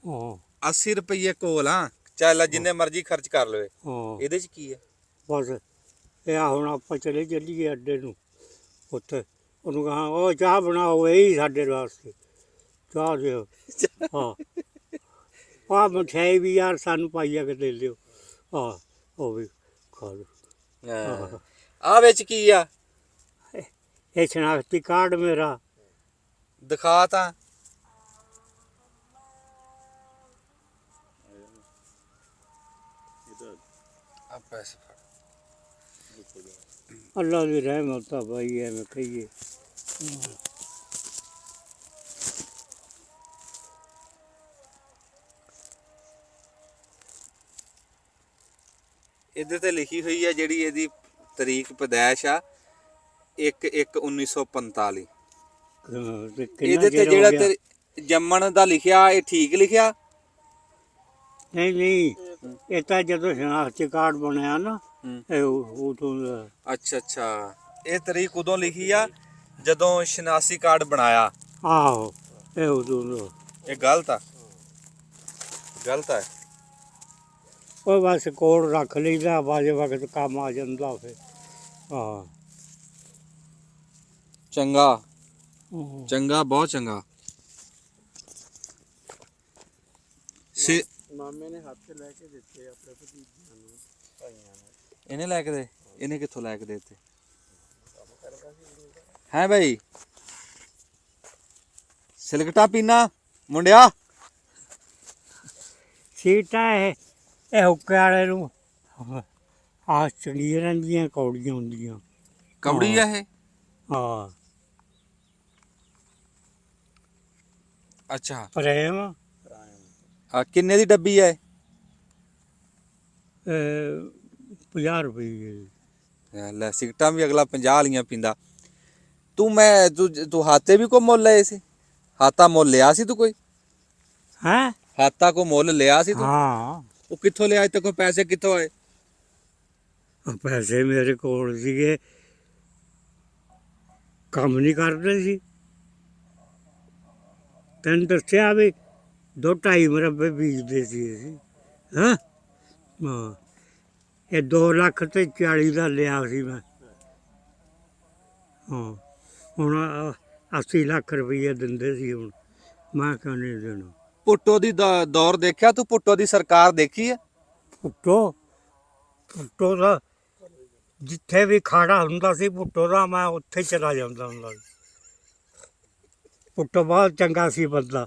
ਹਾਂ 80 ਰੁਪਏ ਕੋਲ ਆ। ਚੱਲ ਜਿੰਨੇ ਮਰਜ਼ੀ ਖਰਚ ਕਰ ਲਵੇ, ਹਾਂ ਇਹਦੇ 'ਚ ਕੀ ਹੈ? ਬਸ ਇਹ ਆ ਹੁਣ ਆਪਾਂ ਚਲੇ ਚੱਲੀਏ ਅੱਡੇ ਨੂੰ, ਉੱਥੇ ਉਹਨੂੰ ਕਹਾਂ ਉਹ ਚਾਹ ਬਣਾਓ, ਇਹੀ ਸਾਡੇ ਵਾਸਤੇ ਚਾਹ ਦਿਓ। ਹਾਂ ਆਹ ਮਠਿਆਈ ਵੀ ਯਾਰ ਸਾਨੂੰ ਪਾਈਆ ਕੇ ਦੇ ਲਿਓ। ਹਾਂ ਉਹ ਵੀ ਖਾ ਲਓ। ਆ ਵਿੱਚ ਕੀ ਆ? ਇਹ ਸ਼ਨਾਖਤੀ ਕਾਰਡ ਮੇਰਾ। ਦਿਖਾ ਤਾਂ। ਆ ਪੈਸੇ ਫੜ। ਅੱਲਾ ਦੀ ਰਹਿਮਤ ਆ ਭਾਈ ਐਵੇਂ ਕਹੀਏ। ਇਹਦੇ ਤੇ ਲਿਖੀ ਹੋਈ ਹੈ ਜਿਹੜੀ ਇਹਦੀ ਤਰੀਕ ਪੈਦਾਇਸ਼ ਆ 1/1/1945। ਤੇ ਕਿੰਨਾ ਇਹਦੇ ਤੇ ਚਿਰ ਹੋ ਜਿਹੜਾ ਗਿਆ? ਤੇ ਜੰਮਣ ਦਾ ਲਿਖਿਆ, ਇਹ ਠੀਕ ਲਿਖਿਆ? ਨਹੀਂ ਨਹੀਂ, ਇਹ ਤਾਂ ਜਦੋਂ ਸ਼ਨਾਖਤੀ ਕਾਰਡ ਬਣਿਆ ਨਾ, ਇਹ ਉਦੋਂ ਦਾ। ਅੱਛਾ ਅੱਛਾ, ਇਹ ਤਰੀਕ ਉਦੋਂ ਲਿਖੀ ਆ ਜਦੋਂ ਸ਼ਨਾਖਤੀ ਕਾਰਡ ਬਣਾਇਆ। ਆਹੋ ਇਹ ਉਦੋਂ ਦਾ। ਇਹ ਗਲਤ ਆ, ਗਲਤ ਹੈ। ਉਹ ਬਸ ਕੋਲ ਰੱਖ ਲਈਦਾ, ਬਾਜੇ ਵਕਤ ਕੰਮ ਆ ਜਾਂਦਾ ਫਿਰ। ਹਾਂ ਚੰਗਾ ਹਮ। ਚੰਗਾ, ਬਹੁਤ ਚੰਗਾ। ਮਾਮੇ ਨੇ ਹੱਥ ਲੈ ਕੇ ਦਿੱਤੇ ਆਪਣੇ ਭਤੀਜਿਆਂ ਨੂੰ, ਭਾਈਆਂ ਨੂੰ। ਇਹਨੇ ਲੈ ਕੇ ਦੇ? ਇਹਨੇ ਕਿੱਥੋਂ ਲੈ ਕੇ ਦੇ ਦਿੱਤੇ ਹੈ ਭਾਈ? ਸਿਲਕਟਾ ਪੀਣਾ ਮੁੰਡਿਆ? ਸੀਟਾਂ ਇਹ ਹੁੱਕੇ ਵਾਲੇ ਨੂੰ ਆਹ ਚੰਗੀਆਂ ਰਹਿੰਦੀਆਂ, ਕੌੜੀਆਂ ਹੁੰਦੀਆਂ। ਕੌੜੀ ਆ ਇਹ? ਹਾਂ ਅੱਛਾ, ਪ੍ਰੇਮ ਆ ਕਿੰਨੇ ਦੀ ਡੱਬੀ ਹੈ? 50 ਰੁਪਏ। ਲੈ ਸਿਗਟਾਂ ਵੀ ਅਗਲਾ 50 ਵਾਲੀਆਂ ਪੀਂਦਾ। ਤੂੰ ਹਾਤੇ ਵੀ ਕੋ ਮੁੱਲ ਲਏ ਸੀ? ਹਾਤਾ ਮੁੱਲ ਲਿਆ ਸੀ ਤੂੰ ਕੋਈ? ਹੈਂ? ਹਾਤਾ ਕੋ ਮੁੱਲ ਲਿਆ ਸੀ ਤੂੰ? ਹਾਂ ਉਹ ਕਿੱਥੋਂ ਲਿਆ? ਤੇ ਕੋਈ ਪੈਸੇ ਕਿੱਥੋਂ ਆਏ? ਪੈਸੇ ਮੇਰੇ ਕੋਲ ਸੀਗੇ, ਕੰਮ ਨਹੀਂ ਕਰਦੇ ਸੀ। ਤੈਨੂੰ ਦੱਸਿਆ ਵੀ 2-2.5 ਮਰਬੇ ਬੀਜਦੇ ਸੀ ਅਸੀਂ। ਹਾਂ ਹਾਂ, ਇਹ 2 ਲੱਖ ਤੇ 40 ਦਾ ਲਿਆ ਸੀ ਮੈਂ। ਹਾਂ ਹੁਣ 80 ਲੱਖ ਰੁਪਈਆ ਦਿੰਦੇ ਸੀ। ਹੁਣ ਮੈਂ ਕਿਉਂ ਨਹੀਂ ਦੇਣਾ? ਭੁੱਟੋ ਦੀ ਦੌਰ ਦੇਖਿਆ ਤੂੰ? ਭੁੱਟੋ ਦੀ ਸਰਕਾਰ ਦੇਖੀ ਹੈ? ਭੁੱਟੋ ਦਾ ਜਿੱਥੇ ਵੀ ਖਾੜਾ ਹੁੰਦਾ ਸੀ ਭੁੱਟੋ ਦਾ, ਮੈਂ ਉੱਥੇ ਚਲਾ ਜਾਂਦਾ ਹੁੰਦਾ ਸੀ। ਭੁੱਟੋ ਬਹੁਤ ਚੰਗਾ ਸੀ ਬੰਦਾ।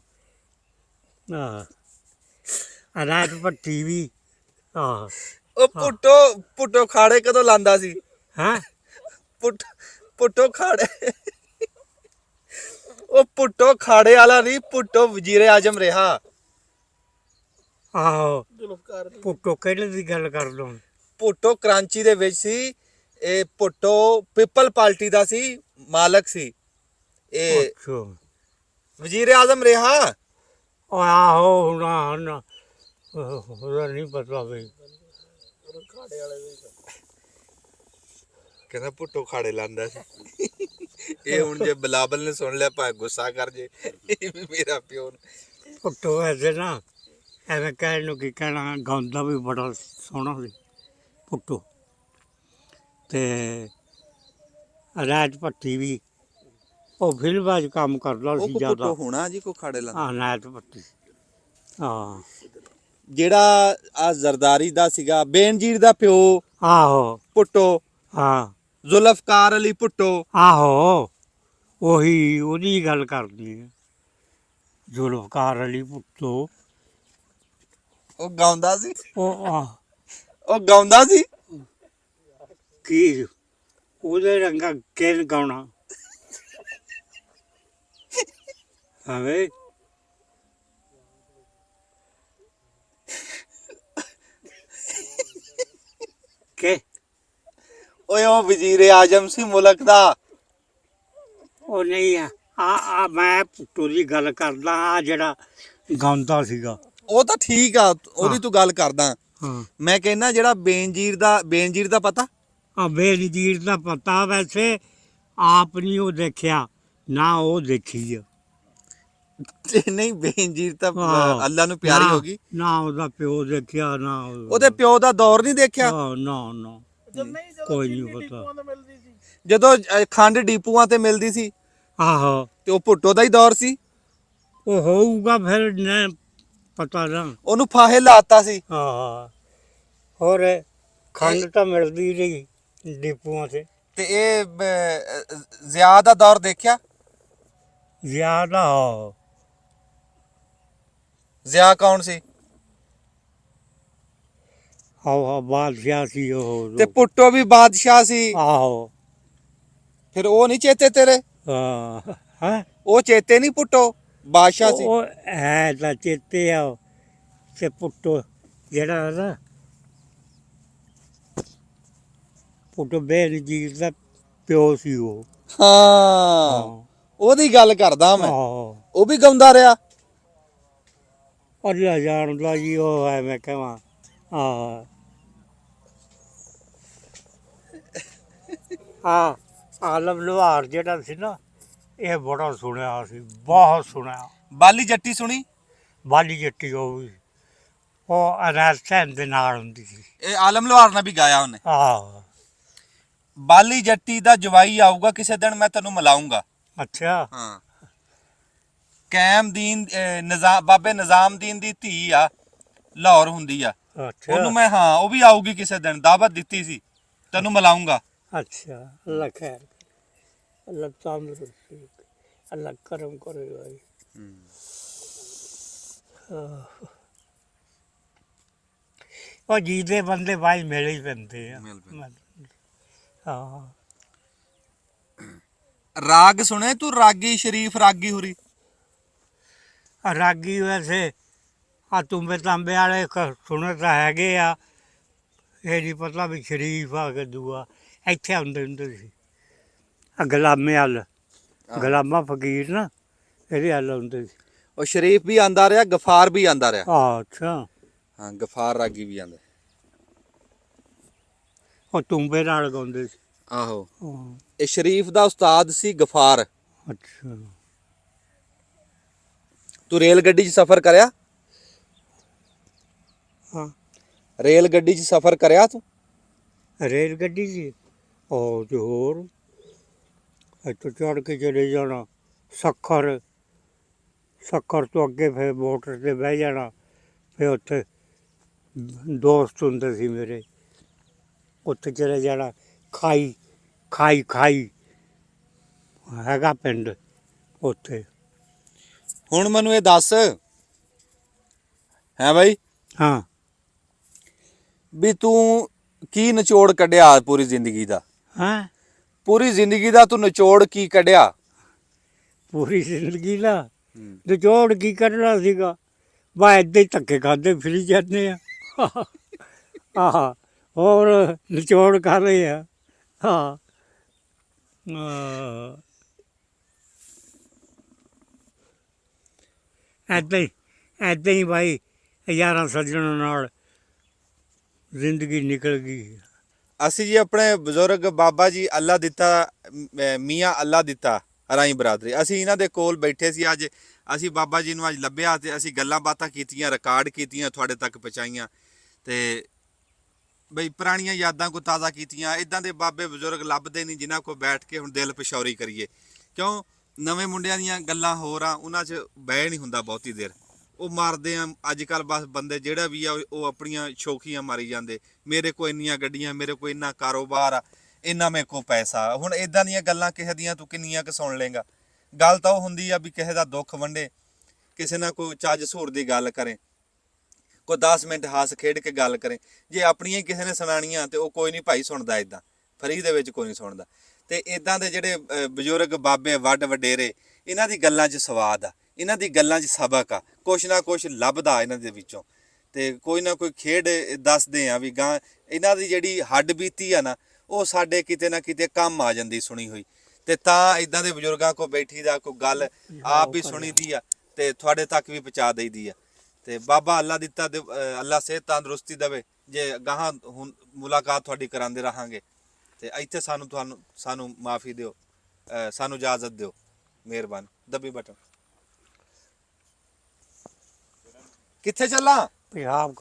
ਅਨਾਜ ਭੱਟੀ ਵੀ। ਆਹ ਉਹ ਭੁੱਟੋ ਖਾੜੇ ਕਦੋਂ ਲਾਂਦਾ ਸੀ? ਹੈਂ? ਭੁੱਟੋ ਖਾੜੇ, ਉਹ ਭੁੱਟੋ ਖਾੜੇ ਵਾਲਾ ਨਹੀਂ, ਭੁੱਟੋ ਵਜ਼ੀਰੇ ਆਜ਼ਮ ਰਿਹਾ। ਆਹੋ ਜ਼ੁਲਫਕਾਰ ਦੀ ਭੁੱਟੋ ਕਿਹੜੇ ਦੀ ਗੱਲ ਕਰ ਲਓ? ਭੁੱਟੋ ਕਰਾਚੀ ਦੇ ਵਿੱਚ ਸੀ। ਇਹ ਭੁੱਟੋ ਪੀਪਲ ਪਾਰਟੀ ਦਾ ਸੀ, ਮਾਲਕ ਸੀ। ਇਹ ਅੱਛਾ ਵਜ਼ੀਰੇ ਆਜ਼ਮ ਰਿਹਾ। ਉਹ ਆਹੋ ਹੁਣ ਉਹਦਾ ਨਹੀਂ ਪਤਾ ਬਈ। ਖਾੜੇ ਵਾਲੇ ਦੇ ਕਹਿੰਦਾ ਭੁੱਟੋ ਖਾੜੇ ਲਾਂਦਾ ਸੀ। ਇਹ ਹੁਣ ਜੇ ਬਲਾਬਲ ਨੇ ਸੁਣ ਲਿਆ ਭਾਵੇਂ ਗੁੱਸਾ ਕਰ ਜੇ, ਇਹ ਵੀ ਮੇਰਾ ਪਿਓ ਨੇ। ਭੁੱਟੋ ਐਸੇ ਨਾ ਐਵੇਂ ਕਹਿਣ ਨੂੰ ਕੀ ਕਹਿਣਾ, ਗਾਉਂਦਾ ਵੀ ਬੜਾ ਸੋਹਣਾ ਸੀ ਭੁੱਟੋ। ਤੇ ਅਨਾਜ ਭੱਟੀ ਵੀ ਉਹ ਫਿਲਮਾਂ 'ਚ ਕੰਮ ਕਰਦਾ ਉਹ ਸੀ ਭੁੱਟੋ ਜ਼ਿਆਦਾ। ਹੋਣਾ ਜੀ ਕੋ ਖਾੜੇ ਲਾਂਦਾ। ਅਨਾਜ ਭੱਟੀ ਹਾਂ ਜਿਹੜਾ ਆ ਜ਼ਰਦਾਰੀ ਦਾ ਸੀਗਾ, ਬੇਨਜੀਰ ਦਾ ਪਿਓ ਆਹੋ ਭੁੱਟੋ, ਹਾਂ ਜ਼ੁਲਫਕਾਰ ਅਲੀ ਭੁੱਟੋ। ਆਹੋ ਉਹੀ ਉਹਦੀ ਗੱਲ ਕਰਦੀ ਹੈ, ਜ਼ੁਲਫਕਾਰ ਅਲੀ ਭੁੱਟੋ। ਉਹ ਗਾਉਂਦਾ ਸੀ, ਉਹ ਉਹ ਗਾਉਂਦਾ ਸੀ। ਕੀ ਉਹਦੇ ਰੰਗਾ ਕਿਨ ਗਾਉਣਾ ਹਵੇ ਕਿ ਓਏ ਉਹ ਵਜ਼ੀਰ ਆਜ਼ਮ ਸੀ ਮੁਲਕ ਦਾ। ਉਹ ਨਹੀਂ ਆ ਮੈਂ ਭੁੱਟੋ ਦੀ ਗੱਲ ਕਰਦਾ, ਆ ਜਿਹੜਾ ਗਾਉਂਦਾ ਸੀਗਾ। ਉਹ ਤਾਂ ਠੀਕ ਆ, ਉਹਦੀ ਤੂੰ ਗੱਲ ਕਰਦਾ। ਹਾਂ ਮੈਂ ਕਹਿੰਦਾ ਜਿਹੜਾ ਬੇਨਜ਼ੀਰ ਦਾ ਪਤਾ। ਆ ਬੇਨਜ਼ੀਰ ਦਾ ਪਤਾ, ਵੈਸੇ ਆਪ ਨਹੀਂ ਉਹ ਦੇਖਿਆ ਨਾ ਉਹ ਦੇਖੀ ਆ। ਨਹੀਂ ਬੇਨਜ਼ੀਰ ਤਾਂ ਹਾਂ। ਅੱਲਾ ਨੂੰ ਪਿਆਰੀ ਨਾ- ਹੋ ਗਈ। ਨਾ ਉਹਦਾ ਪਿਓ ਦੇਖਿਆ ਨਾ ਉਹਦੇ ਪਿਓ ਦਾ ਦੌਰ ਨਹੀਂ ਦੇਖਿਆ। ਨਾ ਨਾ ਜਦ ਨਹੀਂ ਜਦੋਂ ਕੋਈ ਚੀਨੀ ਨਹੀਂ ਪਤਾ। ਡਿਪੂਆਂ ਤੋਂ ਮਿਲਦੀ ਸੀ। ਜਦੋਂ ਖੰਡ ਡੀਪੂਆਂ ਤੇ ਮਿਲਦੀ ਸੀ ਆਹੋ ਤੇ ਉਹ ਭੁੱਟੋ ਦਾ ਹੀ ਦੌਰ ਸੀ। ਉਹ ਹੋਊਗਾ ਫਿਰ ਨਾ ਪਤਾ ਨਾ। ਉਹਨੂੰ ਫਾਹੇ ਲਾਤਾ ਸੀ। ਹਾਂ ਹੋਰ ਖੰਡ ਤਾਂ ਮਿਲਦੀ ਰਹੀ ਡਿਪੂਆਂ ਤੇ। ਤੇ ਇਹ ਜ਼ਿਆ ਦਾ ਦੌਰ ਦੇਖਿਆ। ਜ਼ਿਆਦਾ ਜ਼ਿਆ ਕੌਣ ਸੀ? ਆਹੋ ਬਾਦਸ਼ਾਹ ਸੀ ਉਹ। ਤੇ ਭੁੱਟੋ ਵੀ ਬਾਦਸ਼ਾਹ ਸੀ। ਆਹੋ ਫਿਰ ਉਹ ਨਹੀਂ ਚੇਤੇ ਤੇਰੇ? ਹਾਂ ਹੈ ਉਹ ਚੇਤੇ ਨਹੀਂ ਭੁੱਟੋ ਬਾਦਸ਼ਾਹ ਸੀ। ਉਹ ਹੈ ਤਾਂ ਚੇਤੇ ਆ ਤੇ ਪੁੱਟੋ ਜਿਹੜਾ ਨਾ ਪੁੱਟੋ ਬੇਨਜ਼ੀਰ ਦਾ ਪਿਓ ਸੀ ਉਹ। ਹਾਂ ਉਹਦੀ ਗੱਲ ਕਰਦਾ ਮੈਂ। ਆਹੋ ਉਹ ਵੀ ਗਾਉਂਦਾ ਰਿਹਾ। ਅੱਲਾ ਜਾਣਦਾ ਜੀ ਉਹ ਹੈ ਮੈਂ ਕਹਾਂ। ਆਲਮ ਲੋਹਾਰ ਜਿਹੜਾ ਸੀ ਨਾ, ਇਹ ਬੜਾ ਸੁਣਿਆ ਸੀ, ਬਹੁਤ ਸੁਣਿਆ। ਬਾਲੀ ਜੱਟੀ ਸੁਣੀ? ਬਾਲੀ ਜੱਟੀ ਉਹ ਵੀ, ਉਹ ਅਨੈਸਟੈਨ ਦੇ ਨਾਲ ਹੁੰਦੀ ਸੀ। ਇਹ ਆਲਮ ਲੋਹਾਰ ਨੇ ਵੀ ਗਾਇਆ ਉਹਨੇ। ਆਹ ਬਾਲੀ ਜੱਟੀ ਦਾ ਜਵਾਈ ਆਊਗਾ ਕਿਸੇ ਦਿਨ, ਮੈਂ ਤੈਨੂੰ ਮਿਲਾਉਂਗਾ। ਅੱਛਾ ਹਾਂ ਕੈਮਦੀਨ ਬਾਬੇ ਨਿਜ਼ਾਮਦੀਨ ਦੀ ਧੀ ਆ, ਲਾਹੌਰ ਹੁੰਦੀ ਆ। ਅੱਛਾ ਉਹਨੂੰ ਮੈਂ ਉਹ ਵੀ ਆਊਗੀ ਕਿਸੇ ਦਿਨ, ਦਾਵਤ ਦਿੱਤੀ ਸੀ, ਤੈਨੂੰ ਮਿਲਾਉਂਗਾ। ਅੱਛਾ ਅੱਲਾ ਖੈਰ ਅੱਲਾ ਤੰਦਰੁਸਤੀ ਅੱਲਾ ਕਰਮ ਕਰੇ ਭਾਈ। ਉਹ ਜੀਦੇ ਬੰਦੇ ਭਾਈ ਮਿਲ ਹੀ ਪੈਂਦੇ ਆ। ਮਿਲ ਪੈਂਦੇ। ਹਾਂ ਰਾਗ ਸੁਣੇ ਤੂੰ? ਰਾਗੀ ਸ਼ਰੀਫ ਰਾਗੀ ਹੁਰੀ। ਰਾਗੀ ਵੈਸੇ ਆ ਤੁੰਬੇ ਤਾਂਬੇ ਵਾਲੇ ਸੁਣੇ ਤਾਂ ਹੈਗੇ ਆ, ਇਹ ਨਹੀਂ ਪਤਾ ਵੀ ਸ਼ਰੀਫ ਆ ਕਿ ਦੂਆ। ਇੱਥੇ ਆਉਂਦੇ ਹੁੰਦੇ ਸੀ ਆ ਗੁਲਾਮੇ ਵੱਲ, ਗੁਲਾਮਾ ਫਕੀਰ ਨਾ ਇਹਦੇ ਵੱਲ ਆਉਂਦੇ ਸੀ। ਉਹ ਸ਼ਰੀਫ ਵੀ ਆਂਦਾ ਰਿਹਾ, ਗਫਾਰ ਵੀ ਆਂਦਾ ਰਿਹਾ। ਅੱਛਾ ਹਾਂ ਗਫਾਰ ਰਾਗੀ ਵੀ ਆਂਦਾ। ਉਹ ਤੁੰਬੇ ਨਾਲ ਗਾਉਂਦੇ ਸੀ। ਆਹੋ ਹਾਂ, ਇਹ ਸ਼ਰੀਫ ਦਾ ਉਸਤਾਦ ਸੀ ਗਫਾਰ। ਅੱਛਾ ਤੂੰ ਰੇਲ ਗੱਡੀ 'ਚ ਸਫ਼ਰ ਕਰਿਆ? ਹਾਂ ਰੇਲ ਗੱਡੀ 'ਚ ਸਫ਼ਰ ਕਰਿਆ ਤੂੰ? ਰੇਲ ਗੱਡੀ ਸੀ ਉਹ ਤੇ ਹੋਰ ਇੱਥੋਂ ਚੜ੍ਹ ਕੇ ਚਲੇ ਜਾਣਾ ਸੱਖਰ, ਸੱਖਰ ਤੋਂ ਅੱਗੇ ਫਿਰ ਮੋਟਰ 'ਤੇ ਬਹਿ ਜਾਣਾ। ਫਿਰ ਉੱਥੇ ਦੋਸਤ ਹੁੰਦੇ ਸੀ ਮੇਰੇ, ਉੱਥੇ ਚਲੇ ਜਾਣਾ। ਖਾਈ ਖਾਈ ਖਾਈ ਹੈਗਾ ਪਿੰਡ ਉੱਥੇ। ਹੁਣ ਮੈਨੂੰ ਇਹ ਦੱਸ ਹੈ ਬਾਈ, ਹਾਂ ਵੀ ਤੂੰ ਕੀ ਨਿਚੋੜ ਕੱਢਿਆ ਪੂਰੀ ਜ਼ਿੰਦਗੀ ਦਾ? ਹਾਂ ਪੂਰੀ ਜ਼ਿੰਦਗੀ ਦਾ ਤੂੰ ਨਿਚੋੜ ਕੀ ਕੱਢਿਆ? ਪੂਰੀ ਜ਼ਿੰਦਗੀ ਦਾ ਨਿਚੋੜ ਕੀ ਕੱਢਣਾ ਸੀਗਾ, ਬਾ ਏਦਾਂ ਹੀ ਧੱਕੇ ਖਾਂਦੇ ਫਿਰੀ ਜਾਂਦੇ ਆ। ਆਹ ਹੋਰ ਨਿਚੋੜ ਕਰ ਰਹੇ ਆ। ਹਾਂ ਏਦਾਂ ਹੀ ਭਾਈ ਯਾਰਾਂ ਸੱਜਣਾਂ ਨਾਲ ਜ਼ਿੰਦਗੀ ਨਿਕਲ ਗਈ। ਅਸੀਂ ਜੀ ਆਪਣੇ ਬਜ਼ੁਰਗ ਬਾਬਾ ਜੀ ਅੱਲਾ ਦਿੱਤਾ, ਮੀਆਂ ਅੱਲਾ ਦਿੱਤਾ ਰਾਈ ਬਰਾਦਰੀ, ਅਸੀਂ ਇਹਨਾਂ ਦੇ ਕੋਲ ਬੈਠੇ ਸੀ ਅੱਜ। ਅਸੀਂ ਬਾਬਾ ਜੀ ਨੂੰ ਅੱਜ ਲੱਭਿਆ ਤੇ ਅਸੀਂ ਗੱਲਾਂ ਬਾਤਾਂ ਕੀਤੀਆਂ, ਰਿਕਾਰਡ ਕੀਤੀਆਂ, ਤੁਹਾਡੇ ਤੱਕ ਪਹੁੰਚਾਈਆਂ ਤੇ ਬਈ ਪੁਰਾਣੀਆਂ ਯਾਦਾਂ ਕੋ ਤਾਜ਼ਾ ਕੀਤੀਆਂ। ਇਦਾਂ ਦੇ ਬਾਬੇ ਬਜ਼ੁਰਗ ਲੱਭਦੇ ਨਹੀਂ ਜਿਨ੍ਹਾਂ ਕੋਲ ਬੈਠ ਕੇ ਹੁਣ ਦਿਲ ਪਸ਼ੌਰੀ ਕਰੀਏ, ਕਿਉਂ ਨਵੇਂ ਮੁੰਡਿਆਂ ਦੀਆਂ ਗੱਲਾਂ ਹੋਰ ਆ, ਉਹਨਾਂ 'ਚ ਬਹਿ ਨਹੀਂ ਹੁੰਦਾ ਬਹੁਤੀ ਦੇਰ। ਉਹ ਮਾਰਦੇ ਆ ਅੱਜ ਕੱਲ੍ਹ ਬਸ ਬੰਦੇ, ਜਿਹੜਾ ਵੀ ਆ ਉਹ ਆਪਣੀਆਂ ਸ਼ੌਕੀਆਂ ਮਾਰੀ ਜਾਂਦੇ। ਮੇਰੇ ਕੋਲ ਇੰਨੀਆਂ ਗੱਡੀਆਂ, ਮੇਰੇ ਕੋਲ ਇੰਨਾ ਕਾਰੋਬਾਰ ਆ, ਇੰਨਾ ਮੇਰੇ ਕੋਲ ਪੈਸਾ। ਹੁਣ ਇਦਾਂ ਦੀਆਂ ਗੱਲਾਂ ਕਿਸੇ ਦੀਆਂ ਤੂੰ ਕਿੰਨੀਆਂ ਕੁ ਸੁਣ ਲੇਗਾ? ਗੱਲ ਤਾਂ ਉਹ ਹੁੰਦੀ ਆ ਵੀ ਕਿਸੇ ਦਾ ਦੁੱਖ ਵੰਡੇ, ਕਿਸੇ ਨਾਲ ਕੋਈ ਚੱਜ ਸੂਰ ਦੀ ਗੱਲ ਕਰੇ, ਕੋਈ 10 ਮਿੰਟ ਹੱਸ ਖੇਡ ਕੇ ਗੱਲ ਕਰੇ। ਜੇ ਆਪਣੀਆਂ ਹੀ ਕਿਸੇ ਨੇ ਸੁਣਾਣੀਆਂ ਤੇ ਉਹ ਕੋਈ ਨਹੀਂ ਭਾਈ ਸੁਣਦਾ, ਇਦਾਂ ਫਰੀ ਦੇ ਵਿੱਚ ਕੋਈ ਨਹੀਂ ਸੁਣਦਾ। ਤੇ ਇਦਾਂ ਦੇ ਜਿਹੜੇ ਬਜ਼ੁਰਗ ਬਾਬੇ ਵੱਡ ਵਡੇਰੇ, ਇਹਨਾਂ ਦੀ ਗੱਲਾਂ 'ਚ ਸਵਾਦ ਆ, ਇਹਨਾਂ ਦੀ ਗੱਲਾਂ 'ਚ ਸਬਕ ਆ, ਕੁਛ ਨਾ ਕੁਛ ਲੱਭਦਾ ਇਹਨਾਂ ਦੇ ਵਿੱਚੋਂ। ਤੇ ਕੋਈ ਨਾ ਕੋਈ ਖੇਡ ਦੱਸਦੇ ਆ ਵੀ ਗਾਂ ਇਹਨਾਂ ਦੀ ਜਿਹੜੀ ਹੱਡ ਬੀਤੀ ਆ ਨਾ, ਉਹ ਸਾਡੇ ਕਿਤੇ ਨਾ ਕਿਤੇ ਕੰਮ ਆ ਜਾਂਦੀ ਸੁਣੀ ਹੋਈ। ਤੇ ਤਾਂ ਇਦਾਂ ਦੇ ਬਜ਼ੁਰਗਾਂ ਕੋਲ ਬੈਠੀ ਦਾ, ਕੋਈ ਗੱਲ ਆਪ ਵੀ ਸੁਣੀ ਦੀ ਆ ਤੇ ਤੁਹਾਡੇ ਤੱਕ ਵੀ ਪਹੁੰਚਾ ਦਈਦੀ ਆ। ਤੇ ਬਾਬਾ ਅੱਲਾ ਦਿੱਤਾ ਦੇ ਅੱਲਾ ਸਿਹਤ ਤੰਦਰੁਸਤੀ ਦੇਵੇ। ਜੇ ਗਾਹਾਂ ਹੁਣ ਮੁਲਾਕਾਤ ਤੁਹਾਡੀ ਕਰਾਉਂਦੇ ਰਹਾਂਗੇ ਤੇ ਇੱਥੇ ਸਾਨੂੰ ਮਾਫੀ ਦਿਓ, ਸਾਨੂੰ ਇਜਾਜ਼ਤ ਦਿਓ, ਮਿਹਰਬਾਨੀ। ਦੱਬੀ ਬਟਨ। ਕਿੱਥੇ ਚੱਲਾਂ? ਪੰਜਾਬ